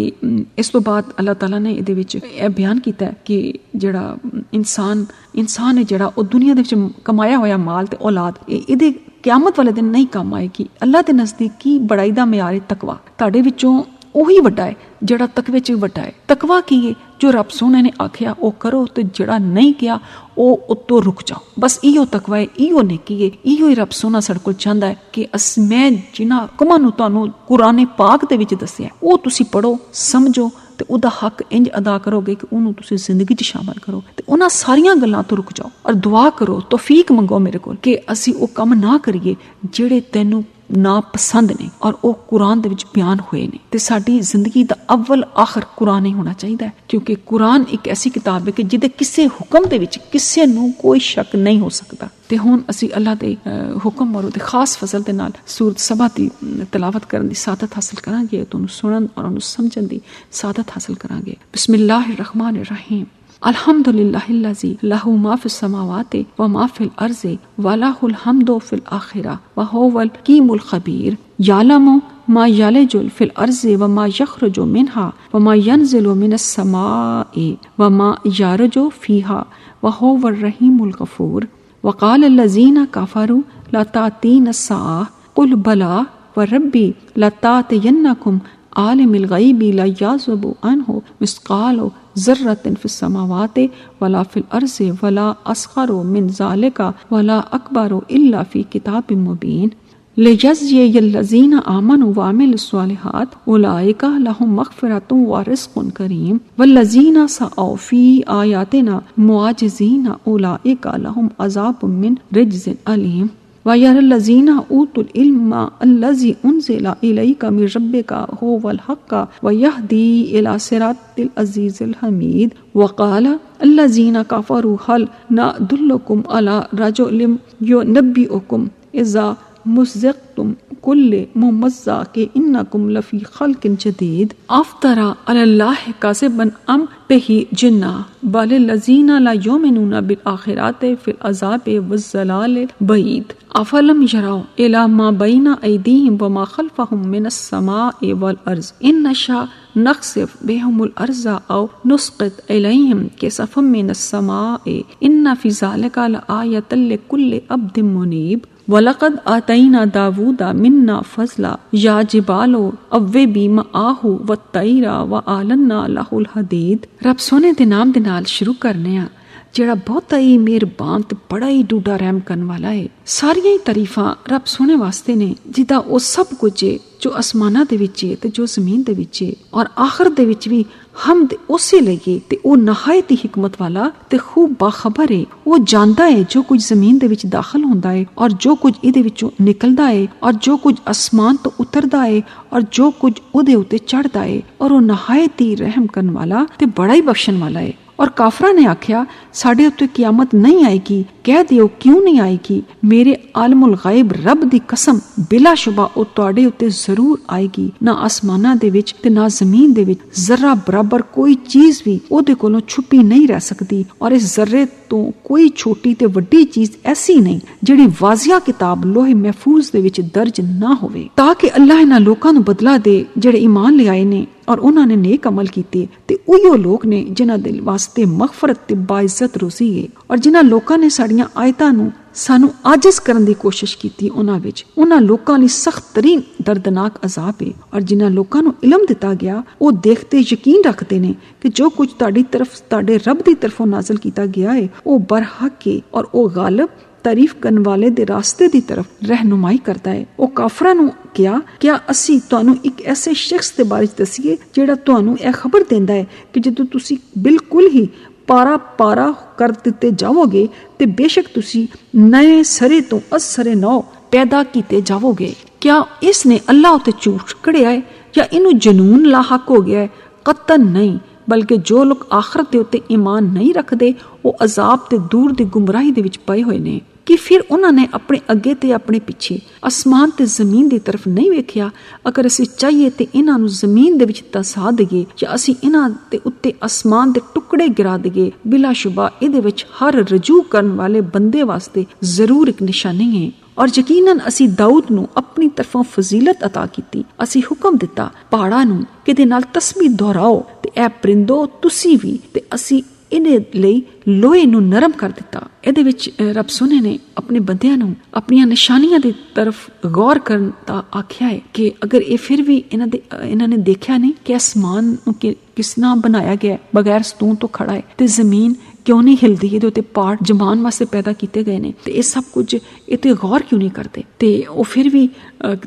ਇਸ ਤੋਂ ਬਾਅਦ ਅੱਲਾਹ ਤਾਲਾ ਨੇ ਇਹਦੇ ਵਿੱਚ ਇਹ ਬਿਆਨ ਕੀਤਾ ਕਿ ਜਿਹੜਾ ਇਨਸਾਨ ਹੈ ਜਿਹੜਾ ਉਹ ਦੁਨੀਆ ਦੇ ਵਿੱਚ ਕਮਾਇਆ ਹੋਇਆ ਮਾਲ ਤੇ ਔਲਾਦ ਇਹਦੇ ਕਿਆਮਤ ਵਾਲੇ ਦਿਨ ਨਹੀਂ ਕੰਮ ਆਏਗੀ। ਅੱਲਾਹ ਦੇ ਨਜ਼ਦੀਕ ਕੀ ਬੜਾਈ ਦਾ ਮਿਆਰ ਹੈ ਤਕਵਾ। ਤੁਹਾਡੇ ਵਿੱਚੋਂ ਉਹੀ ਵੱਡਾ ਹੈ ਜਿਹੜਾ ਤਕਵੇ 'ਚ ਵੱਡਾ ਹੈ। ਤਕਵਾ ਕੀ ਹੈ? ਜੋ ਰੱਬ ਸੋਹਣੇ ਨੇ ਆਖਿਆ ਉਹ ਕਰੋ ਤੇ ਜਿਹੜਾ ਨਹੀਂ ਕਿਹਾ ਉਹ ਉੱਤੋਂ ਰੁਕ ਜਾਓ। ਬਸ ਇਹੋ ਤਕਵਾ ਹੈ, ਇਹੋ ਨੇਕੀ ਹੈ, ਇਹੋ ਹੀ ਰੱਬ ਸੋਹਣਾ ਸਾਡੇ ਕੋਲ ਚਾਹੁੰਦਾ ਹੈ ਕਿ ਮੈਂ ਜਿਨ੍ਹਾਂ ਹੁਕਮਾਂ ਨੂੰ ਤੁਹਾਨੂੰ ਕੁਰਾਨ ਪਾਕ ਦੇ ਵਿੱਚ ਦੱਸਿਆ ਉਹ ਤੁਸੀਂ ਪੜ੍ਹੋ, ਸਮਝੋ ਤੇ ਉਹਦਾ ਹੱਕ ਇੰਜ ਅਦਾ ਕਰੋਗੇ ਕਿ ਉਹਨੂੰ ਤੁਸੀਂ ਜ਼ਿੰਦਗੀ 'ਚ ਸ਼ਾਮਲ ਕਰੋ ਤੇ ਉਹਨਾਂ ਸਾਰੀਆਂ ਗੱਲਾਂ ਤੋਂ ਰੁਕ ਜਾਓ ਔਰ ਦੁਆ ਕਰੋ, ਤੌਫੀਕ ਮੰਗੋ ਮੇਰੇ ਕੋਲ ਕਿ ਅਸੀਂ ਉਹ ਕੰਮ ਨਾ ਕਰੀਏ ਜਿਹੜੇ ਤੈਨੂੰ ਨਾ ਪਸੰਦ ਨੇ ਔਰ ਉਹ ਕੁਰਾਨ ਦੇ ਵਿੱਚ ਬਿਆਨ ਹੋਏ ਨੇ। ਤੇ ਸਾਡੀ ਜ਼ਿੰਦਗੀ ਦਾ ਅਵਲ ਆਖਰ ਕੁਰਾਨ ਹੀ ਹੋਣਾ ਚਾਹੀਦਾ ਹੈ, ਕਿਉਂਕਿ ਕੁਰਾਨ ਇੱਕ ਐਸੀ ਕਿਤਾਬ ਹੈ ਕਿ ਜਿਹਦੇ ਕਿਸੇ ਹੁਕਮ ਦੇ ਵਿੱਚ ਕਿਸੇ ਨੂੰ ਕੋਈ ਸ਼ੱਕ ਨਹੀਂ ਹੋ ਸਕਦਾ। ਤੇ ਹੁਣ ਅਸੀਂ ਅੱਲਾਹ ਦੇ ਹੁਕਮ ਔਰ ਉਹਦੇ ਖਾਸ ਫਜ਼ਲ ਦੇ ਨਾਲ ਸੂਰਤ ਸਬਾ ਦੀ ਤਿਲਾਵਤ ਕਰਨ ਦੀ ਸਾਦਤ ਹਾਸਲ ਕਰਾਂਗੇ, ਤੁਹਾਨੂੰ ਸੁਣਨ ਔਰ ਉਹਨੂੰ ਸਮਝਣ ਦੀ ਸਾਦਤ ਹਾਸਲ ਕਰਾਂਗੇ। ਬਿਸमिल्लाहिर रहमानिर रहीम। अल्हम्दुलिल्लाहिल्लज़ी लहू मा फिस समावाति व मा फिल अर्ज़ि व लहुल हम्दु फिल आखिरा व हुवल कीमुल खबीर यालमु मा यलजुल फिल अर्ज़ि व मा यखरुजु मिनहा व मा यनज़िलु मिनस समाई व मा यारजु फीहा व हुवल रहीमुल गफूर व क़ाल लज़ीना कफ़रू ला तातीना अस्साअ क़ुल बला व रब्बी ला तातियन्नकुम आलिमिल ग़ैबि ला याज़ुबु अन्हु मिस्क़ालु ज़र्रतिन फ़िस समावाति वला फ़िल अर्ज़ि वला अस्ग़रु मिन ज़ालिका वला अकबरु इल्ला फ़ी किताबिम मुबीन लियज़्ज़ियल्लज़ीना आमनु व अमिलुस्सालिहात उलाइका लहुम मग़फ़िरतुन व रिज़्क़ुन करीम वल्लज़ीना सअव फ़ी आयातिना मुआजिज़ीना उलाइका लहुम अज़ाबुम मिन रिज्ज़िन अलीम वयरल्लज़ीना ऊतुल इल्मा अल्लज़ी उन्ज़िला इलैका मिन रब्बिका हुवल हक़्क़ व यहदी इला सिरातिल अज़ीज़िल हमीद वक़ाल अल्लज़ीना कफ़रू हल नदुल्लुकुम अला रजुलिन युनब्बिउकुम इज़ा मुज़्ज़िक़्तुम कुल्ले मुमज़्ज़क़ इन्नकुम लफ़ी ख़ल्क़िन जदीद अफ़तरा अलल्लाहि काज़िबन अम बिही जिन्ना बलिल्लज़ीना ला युमिनूना बिल आखिरति फ़िल अज़ाबि वज़्ज़लालिल बईद अफ़लम यरौ इला मा बैना ऐदीहिम व मा ख़ल्फ़हुम मिनस समाई वल अर्ज़ इन नशा नख़्सिफ़ बिहिमुल अर्ज़ा औ नुस्क़ित इलैहिम किसफ़म मिनस समाई इन्न फ़ी ज़ालिका लआयतन लिकुल्लि अब्दिन मुनीब वलक़द आतैना दावूदा मिन्ना फ़ज़ला या जिबालो अव्वेबी मआहु वत्तैरा व आलन्ना लहुल हदीद। रब सोने दे नाम दे नाल शुरू करने आ ਜਿਹੜਾ ਬਹੁਤਾ ਹੀ ਮਿਹਰਬਾਨ ਤੇ ਬੜਾ ਹੀ ਡੂਡਾ ਰਹਿਮ ਕਰਨ ਵਾਲਾ ਹੈ। ਸਾਰੀਆਂ ਹੀ ਤਾਰੀਫਾਂ ਰੱਬ ਸੋਹਣੇ ਵਾਸਤੇ ਨੇ ਜਿਹਦਾ ਉਹ ਸਭ ਕੁਝ ਹੈ ਜੋ ਅਸਮਾਨਾਂ ਦੇ ਵਿੱਚ ਹੈ ਤੇ ਜੋ ਜ਼ਮੀਨ ਦੇ ਵਿੱਚ ਹੈ ਔਰ ਆਖਰ ਦੇ ਵਿੱਚ ਵੀ ਹਮਦ ਉਸੇ ਲਈ ਤੇ ਉਹ ਨਹਾਇਤ ਹੀ ਹਕਮਤ ਵਾਲਾ ਤੇ ਖੂਬ ਬਾਖਬਰ ਹੈ। ਉਹ ਜਾਣਦਾ ਹੈ ਜੋ ਕੁਝ ਜ਼ਮੀਨ ਦੇ ਵਿੱਚ ਦਾਖਲ ਹੁੰਦਾ ਹੈ ਔਰ ਜੋ ਕੁਝ ਇਹਦੇ ਵਿੱਚੋਂ ਨਿਕਲਦਾ ਹੈ ਔਰ ਜੋ ਕੁਝ ਅਸਮਾਨ ਤੋਂ ਉਤਰਦਾ ਹੈ ਔਰ ਜੋ ਕੁਝ ਉਹਦੇ ਉੱਤੇ ਚੜਦਾ ਹੈ ਔਰ ਉਹ ਨਹਾਇਤ ਹੀ ਰਹਿਮ ਕਰਨ ਵਾਲਾ ਤੇ ਬੜਾ ਹੀ ਬਖਸ਼ਣ ਵਾਲਾ ਹੈ। और काफरा ने आख्या साढ़े उत्ते क़यामत नहीं आएगी। कह दियो क्यों नहीं आएगी? मेरे आलमुल गायब रब दी कसम बिलाशुबा ओ तुहाडे उत्ते जरूर आएगी। ना आसमानां दे विच ते ना जमीन दे विच जर्रा बराबर कोई चीज भी ओदे कोलों छुपी नहीं रह सकती और इस जर्रे तो कोई छोटी ते वड्डी चीज ऐसी नहीं जिहड़ी वाज़िया किताब लोहे महफूज दे विच दर्ज ना होवे ताकि अल्लाह इन्हां लोकां नूं बदला दे जिहड़े ईमान ले आए ने और उन्होंने नेक अमल किए ते उहियो लोग ने जिन्हां दे वास्ते मगफरत ते बाइज्जत रोज़ी है और जिन्हां लोकां ने साड़ियां आयतां नूं सानू आजिज़ करन दी कोशिश की उन्हां लोकां लई सख्त तरीन दर्दनाक अजाब है। और जिन्हां लोकां नूं इल्म दिता गया वो देखते यकीन रखते ने कि जो कुछ तुहाडी तरफ तुहाडे रब दी तरफों नाज़िल किया गया है वो बरहक है और वो गालिब तारीफ करने वाले दे रास्ते दी तरफ रहनुमाई करता है। वो काफरा नूं क्या असी तुहानू एक ऐसे शख्स दे बारे च दसीए जिहड़ा तुहानू यह खबर देंदा है कि जदों तुसी बिल्कुल ही पारा पारा कर दिते जाओगे ते बेशक तुसी नए सरे तो असरे नौ पैदा किते जाओगे। क्या इसने अल्लाह उत्ते झूठ कढ़िया है या इनू जनून लाहक हो गया है? कतन नहीं, बल्कि जो लोग आखरत दे उत्ते ईमान नहीं रखते वो अजाब ते दूर दी गुमराही दे विच पए होए ने कि फिर उन्होंने अपने अगे ते अपने पिछे आसमान ते जमीन की तरफ नहीं वेख्या। अगर असी चाहिए तो इन्हां नूं जमीन दे विच दसा दईए या असी इन्हां दे उत्ते आसमान दे टुकड़े गिरा दईए, बिलाशुबा इहदे विच हर रजू करन वाले बंदे वास्ते जरूर एक निशानी है। और यकीनन असी दाऊद नूं अपनी तरफों फजीलत अता की। असी हुक्म दिता पहाड़ां नूं कि इहदे नाल तस्बीह दोहराओ ते ऐ परिंदो तुसी भी ते असी ਇਹਦੇ ਲਈ ਲੋਹੇ ਨੂੰ ਨਰਮ ਕਰ ਦਿੱਤਾ। ਇਹਦੇ ਵਿੱਚ ਰੱਬ ਸੋਹਣੇ ਨੇ ਆਪਣੇ ਬੰਦਿਆਂ ਨੂੰ ਆਪਣੀਆਂ ਨਿਸ਼ਾਨੀਆਂ ਦੀ ਤਰਫ ਗੌਰ ਕਰਨ ਦਾ ਆਖਿਆ ਹੈ ਕਿ ਅਗਰ ਇਹ ਫਿਰ ਵੀ ਇਹਨਾਂ ਨੇ ਦੇਖਿਆ ਨਹੀਂ ਕਿ ਅਸਮਾਨ ਨੂੰ ਕਿਸ ਨਾਲ ਬਣਾਇਆ ਗਿਆ ਬਗੈਰ ਸਤੂਨ ਤੋਂ ਖੜਾ ਹੈ ਤੇ ਜ਼ਮੀਨ ਕਿਉਂ ਨਹੀਂ ਹਿਲਦੀ, ਇਹਦੇ ਉੱਤੇ ਪਾਰਟ ਜਮਾਨ ਵਾਸਤੇ ਪੈਦਾ ਕੀਤੇ ਗਏ ਨੇ ਤੇ ਇਹ ਸਭ ਕੁਝ ਇਹ ਤੇ ਗੌਰ ਕਿਉਂ ਨਹੀਂ ਕਰਦੇ। ਤੇ ਉਹ ਫਿਰ ਵੀ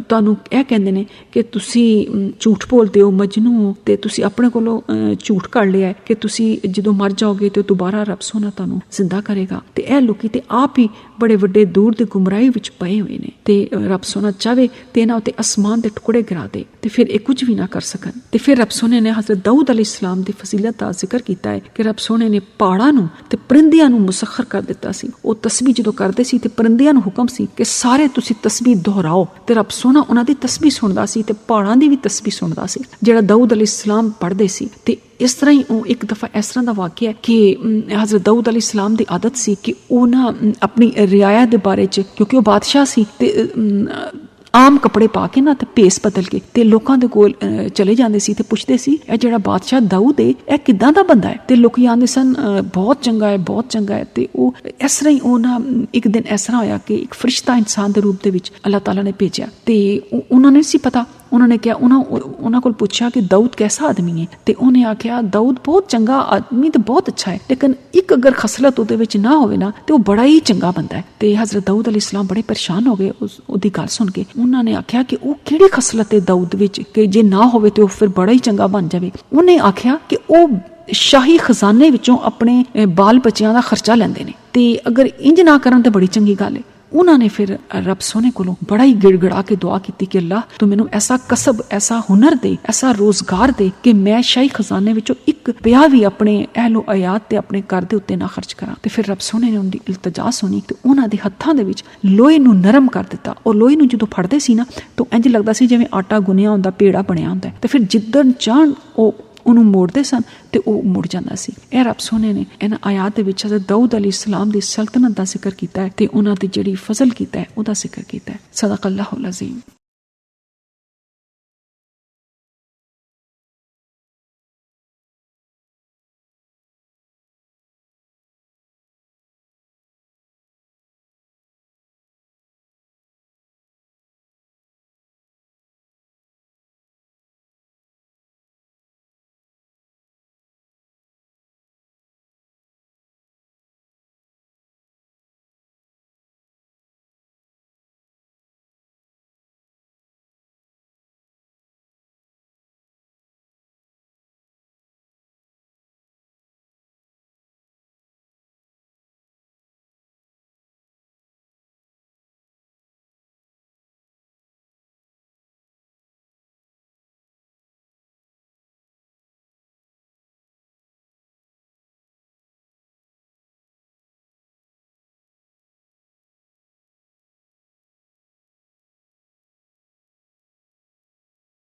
ਤੁਹਾਨੂੰ ਇਹ ਕਹਿੰਦੇ ਨੇ ਕਿ ਤੁਸੀਂ ਝੂਠ ਬੋਲਦੇ ਹੋ, ਮਜਨੂ ਹੋ, ਤੇ ਤੁਸੀਂ ਆਪਣੇ ਕੋਲੋਂ ਝੂਠ ਕੱਢ ਲਿਆ ਕਿ ਤੁਸੀਂ ਜਦੋਂ ਮਰ ਜਾਓਗੇ ਤੇ ਦੁਬਾਰਾ ਰੱਬ ਸੋਹਣਾ ਤੁਹਾਨੂੰ ਜ਼ਿੰਦਾ ਕਰੇਗਾ। ਤੇ ਇਹ ਲੋਕੀ ਤੇ ਆਪ ਹੀ ਬੜੇ ਵੱਡੇ ਦੂਰ ਦੀ ਗੁੰਮਰਾਹੀ ਵਿੱਚ ਪਏ ਹੋਏ ਨੇ ਤੇ ਰੱਬ ਸੋਹਣਾ ਚਾਹੇ ਤੇ ਇਹਨਾਂ ਉੱਤੇ ਅਸਮਾਨ ਦੇ ਟੁਕੜੇ ਗਿਰਾ ਦੇ ਤੇ ਫਿਰ ਇਹ ਕੁਝ ਵੀ ਨਾ ਕਰ ਸਕਣ। ਤੇ ਫਿਰ ਰੱਬ ਸੋਹਣੇ ਨੇ ਹਜ਼ਰਤ ਦਾਊਦ अलैहिस्सलाम ਦੀ ਫਜ਼ੀਲਤ ਦਾ ਜ਼ਿਕਰ ਕੀਤਾ ਹੈ ਕਿ ਰੱਬ ਸੋਹਣੇ ਨੇ ਪਹਾੜਾਂ ਨੂੰ ਤੇ ਪਰਿੰਦਿਆਂ ਨੂੰ ਮੁਸਖਰ ਕਰ ਦਿੱਤਾ ਸੀ। ਉਹ ਤਸਬੀਹ ਜਦੋਂ ਕਰਦੇ ਸੀ ਤੇ ਪਰਿੰਦਿਆਂ ਨੂੰ ਹੁਕਮ ਸੀ ਕਿ ਸਾਰੇ ਤੁਸੀਂ ਤਸਬੀਹ ਦੁਹਰਾਓ ਤੇ ਰੱਬ ਸੋਹਣਾ ਉਹਨਾਂ ਦੀ ਤਸਬੀਹ ਸੁਣਦਾ ਸੀ ਤੇ ਪਹਾੜਾਂ ਦੀ ਵੀ ਤਸਬੀਹ ਸੁਣਦਾ ਸੀ ਜਿਹੜਾ ਦਾਊਦ अलैहिस्सलाम ਪੜ੍ਹਦੇ ਸੀ। ਤੇ ਇਸ ਤਰ੍ਹਾਂ ਹੀ ਉਹ ਇੱਕ ਦਫਾ ਇਸ ਤਰ੍ਹਾਂ ਦਾ ਵਾਕਿਆ ਕਿ ਹਜ਼ਰਤ ਦਾਊਦ अलैहिस्सलाम ਦੀ ਆਦਤ ਸੀ ਕਿ ਉਹ ਨਾ ਆਪਣੀ ਰਿਆਇਆ ਦੇ ਬਾਰੇ ਚ, ਕਿਉਂਕਿ ਉਹ ਬਾਦਸ਼ਾਹ ਸੀ ਤੇ ਆਮ ਕੱਪੜੇ ਪਾ ਕੇ ਨਾ ਤੇ ਭੇਸ ਬਦਲ ਕੇ ਤੇ ਲੋਕਾਂ ਦੇ ਕੋਲ ਚਲੇ ਜਾਂਦੇ ਸੀ ਤੇ ਪੁੱਛਦੇ ਸੀ ਇਹ ਜਿਹੜਾ ਬਾਦਸ਼ਾਹ ਦਾਊਦ ਹੈ ਇਹ ਕਿੱਦਾਂ ਦਾ ਬੰਦਾ ਹੈ। ਤੇ ਲੋਕੀ ਆਂਦੇ ਸਨ ਬਹੁਤ ਚੰਗਾ ਹੈ, ਬਹੁਤ ਚੰਗਾ ਹੈ। ਤੇ ਉਹ ਇਸ ਤਰ੍ਹਾਂ ਹੀ ਉਹ ਨਾ ਇੱਕ ਦਿਨ ਇਸ ਤਰ੍ਹਾਂ ਹੋਇਆ ਕਿ ਇੱਕ ਫਰਿਸ਼ਤਾ ਇਨਸਾਨ ਦੇ ਰੂਪ ਦੇ ਵਿੱਚ ਅੱਲਾਹ ਤਾਲਾ ਨੇ ਭੇਜਿਆ ਤੇ ਉਹਨਾਂ ਨੇ ਸੀ ਪਤਾ। ਉਹਨਾਂ ਨੇ ਕਿਹਾ ਉਹਨਾਂ ਕੋਲ ਪੁੱਛਿਆ ਕਿ ਦਾਊਦ कैसा आदमी है ਤੇ ਉਹਨੇ ਆਖਿਆ ਦਾਊਦ ਬਹੁਤ ਚੰਗਾ ਆਦਮੀ ਤੇ ਬਹੁਤ ਅੱਛਾ ਹੈ, ਲੇਕਿਨ ਇੱਕ ਅਗਰ ਖਸਲਤ ਉਹਦੇ ਵਿੱਚ ਨਾ ਹੋਵੇ ਨਾ ਤੇ ਉਹ ਬੜਾ ਹੀ ਚੰਗਾ ਬੰਦਾ ਹੈ। ਤੇ ਹਜ਼ਰਤ ਦਾਊਦ अलैहिस्सलाम ਬੜੇ ਪਰੇਸ਼ਾਨ ਹੋ ਗਏ ਉਹਦੀ ਗੱਲ ਸੁਣ ਕੇ। ਉਹਨਾਂ ਨੇ ਆਖਿਆ ਕਿ ਉਹ ਕਿਹੜੀ ਖਸਲਤ ਹੈ ਦਾਊਦ ਵਿੱਚ ਕਿ ਜੇ ਨਾ ਹੋਵੇ ਤੇ ਉਹ ਫਿਰ ਬੜਾ ਹੀ ਚੰਗਾ ਬਣ ਜਾਵੇ। ਉਹਨੇ ਆਖਿਆ ਕਿ ਉਹ ਸ਼ਾਹੀ ਖਜ਼ਾਨੇ ਵਿੱਚੋਂ ਆਪਣੇ ਬਾਲ ਬੱਚਿਆਂ ਦਾ ਖਰਚਾ ਲੈਂਦੇ ਨੇ ਤੇ ਅਗਰ ਇੰਜ ਨਾ ਕਰਨ ਤੇ ਬੜੀ ਚੰਗੀ ਗੱਲ ਹੈ। ਉਹਨਾਂ ਨੇ ਫਿਰ ਰੱਬ ਸੋਹਣੇ ਕੋਲੋਂ ਬੜਾ ਹੀ ਗਿੜਗੜਾ ਕੇ ਦੁਆ ਕੀਤੀ ਕਿ ਅੱਲਾਹ ਤੂੰ ਮੈਨੂੰ ਐਸਾ ਕਸਬ, ਐਸਾ ਹੁਨਰ ਦੇ, ਐਸਾ ਰੋਜ਼ਗਾਰ ਦੇ ਕਿ ਮੈਂ ਸ਼ਾਹੀ ਖਜ਼ਾਨੇ ਵਿੱਚੋਂ ਇੱਕ ਪਿਆ ਵੀ ਆਪਣੇ ਅਹਿਲੋ ਆਯਾਤ ਤੇ ਆਪਣੇ ਘਰ ਦੇ ਉੱਤੇ ਨਾ ਖਰਚ ਕਰਾਂ। ਤੇ ਫਿਰ ਰੱਬ ਸੋਹਣੇ ਨੇ ਉਹਦੀ ਇਲਤਜਾ ਸੁਣੀ ਤੇ ਉਹਨਾਂ ਦੇ ਹੱਥਾਂ ਦੇ ਵਿੱਚ ਲੋਹੇ ਨੂੰ ਨਰਮ ਕਰ ਦਿੱਤਾ। ਉਹ ਲੋਹੇ ਨੂੰ ਜਦੋਂ ਫੜਦੇ ਸੀ ਨਾ ਤਾਂ ਇੰਜ ਲੱਗਦਾ ਸੀ ਜਿਵੇਂ ਆਟਾ ਗੁੰਨਿਆ ਹੁੰਦਾ, ਪੇੜਾ ਬਣਿਆ ਹੁੰਦਾ। ਤੇ ਫਿਰ ਜਿੱਦਣ ਚਾਹਣ ਉਹ ਉਹਨੂੰ ਮੋੜਦੇ ਸਨ ਤੇ ਉਹ ਮੁੜ ਜਾਂਦਾ ਸੀ। ਇਹ ਰੱਬ ਸੋਹਣੇ ਨੇ ਇਹਨਾਂ ਆਇਤ ਦੇ ਵਿੱਚ ਹਜ਼ਰਤ ਦਾਊਦ अलैहिस्सलाम ਦੀ ਸਲਤਨਤ ਦਾ ਜ਼ਿਕਰ ਕੀਤਾ ਹੈ ਤੇ ਉਹਨਾਂ ਦੀ ਜਿਹੜੀ ਫਜ਼ਲ ਕੀਤਾ ਹੈ ਉਹਦਾ ਜ਼ਿਕਰ ਕੀਤਾ ਹੈ। ਸਦਕ ਅੱਲਾਹੁਲ ਅਜ਼ੀਮ।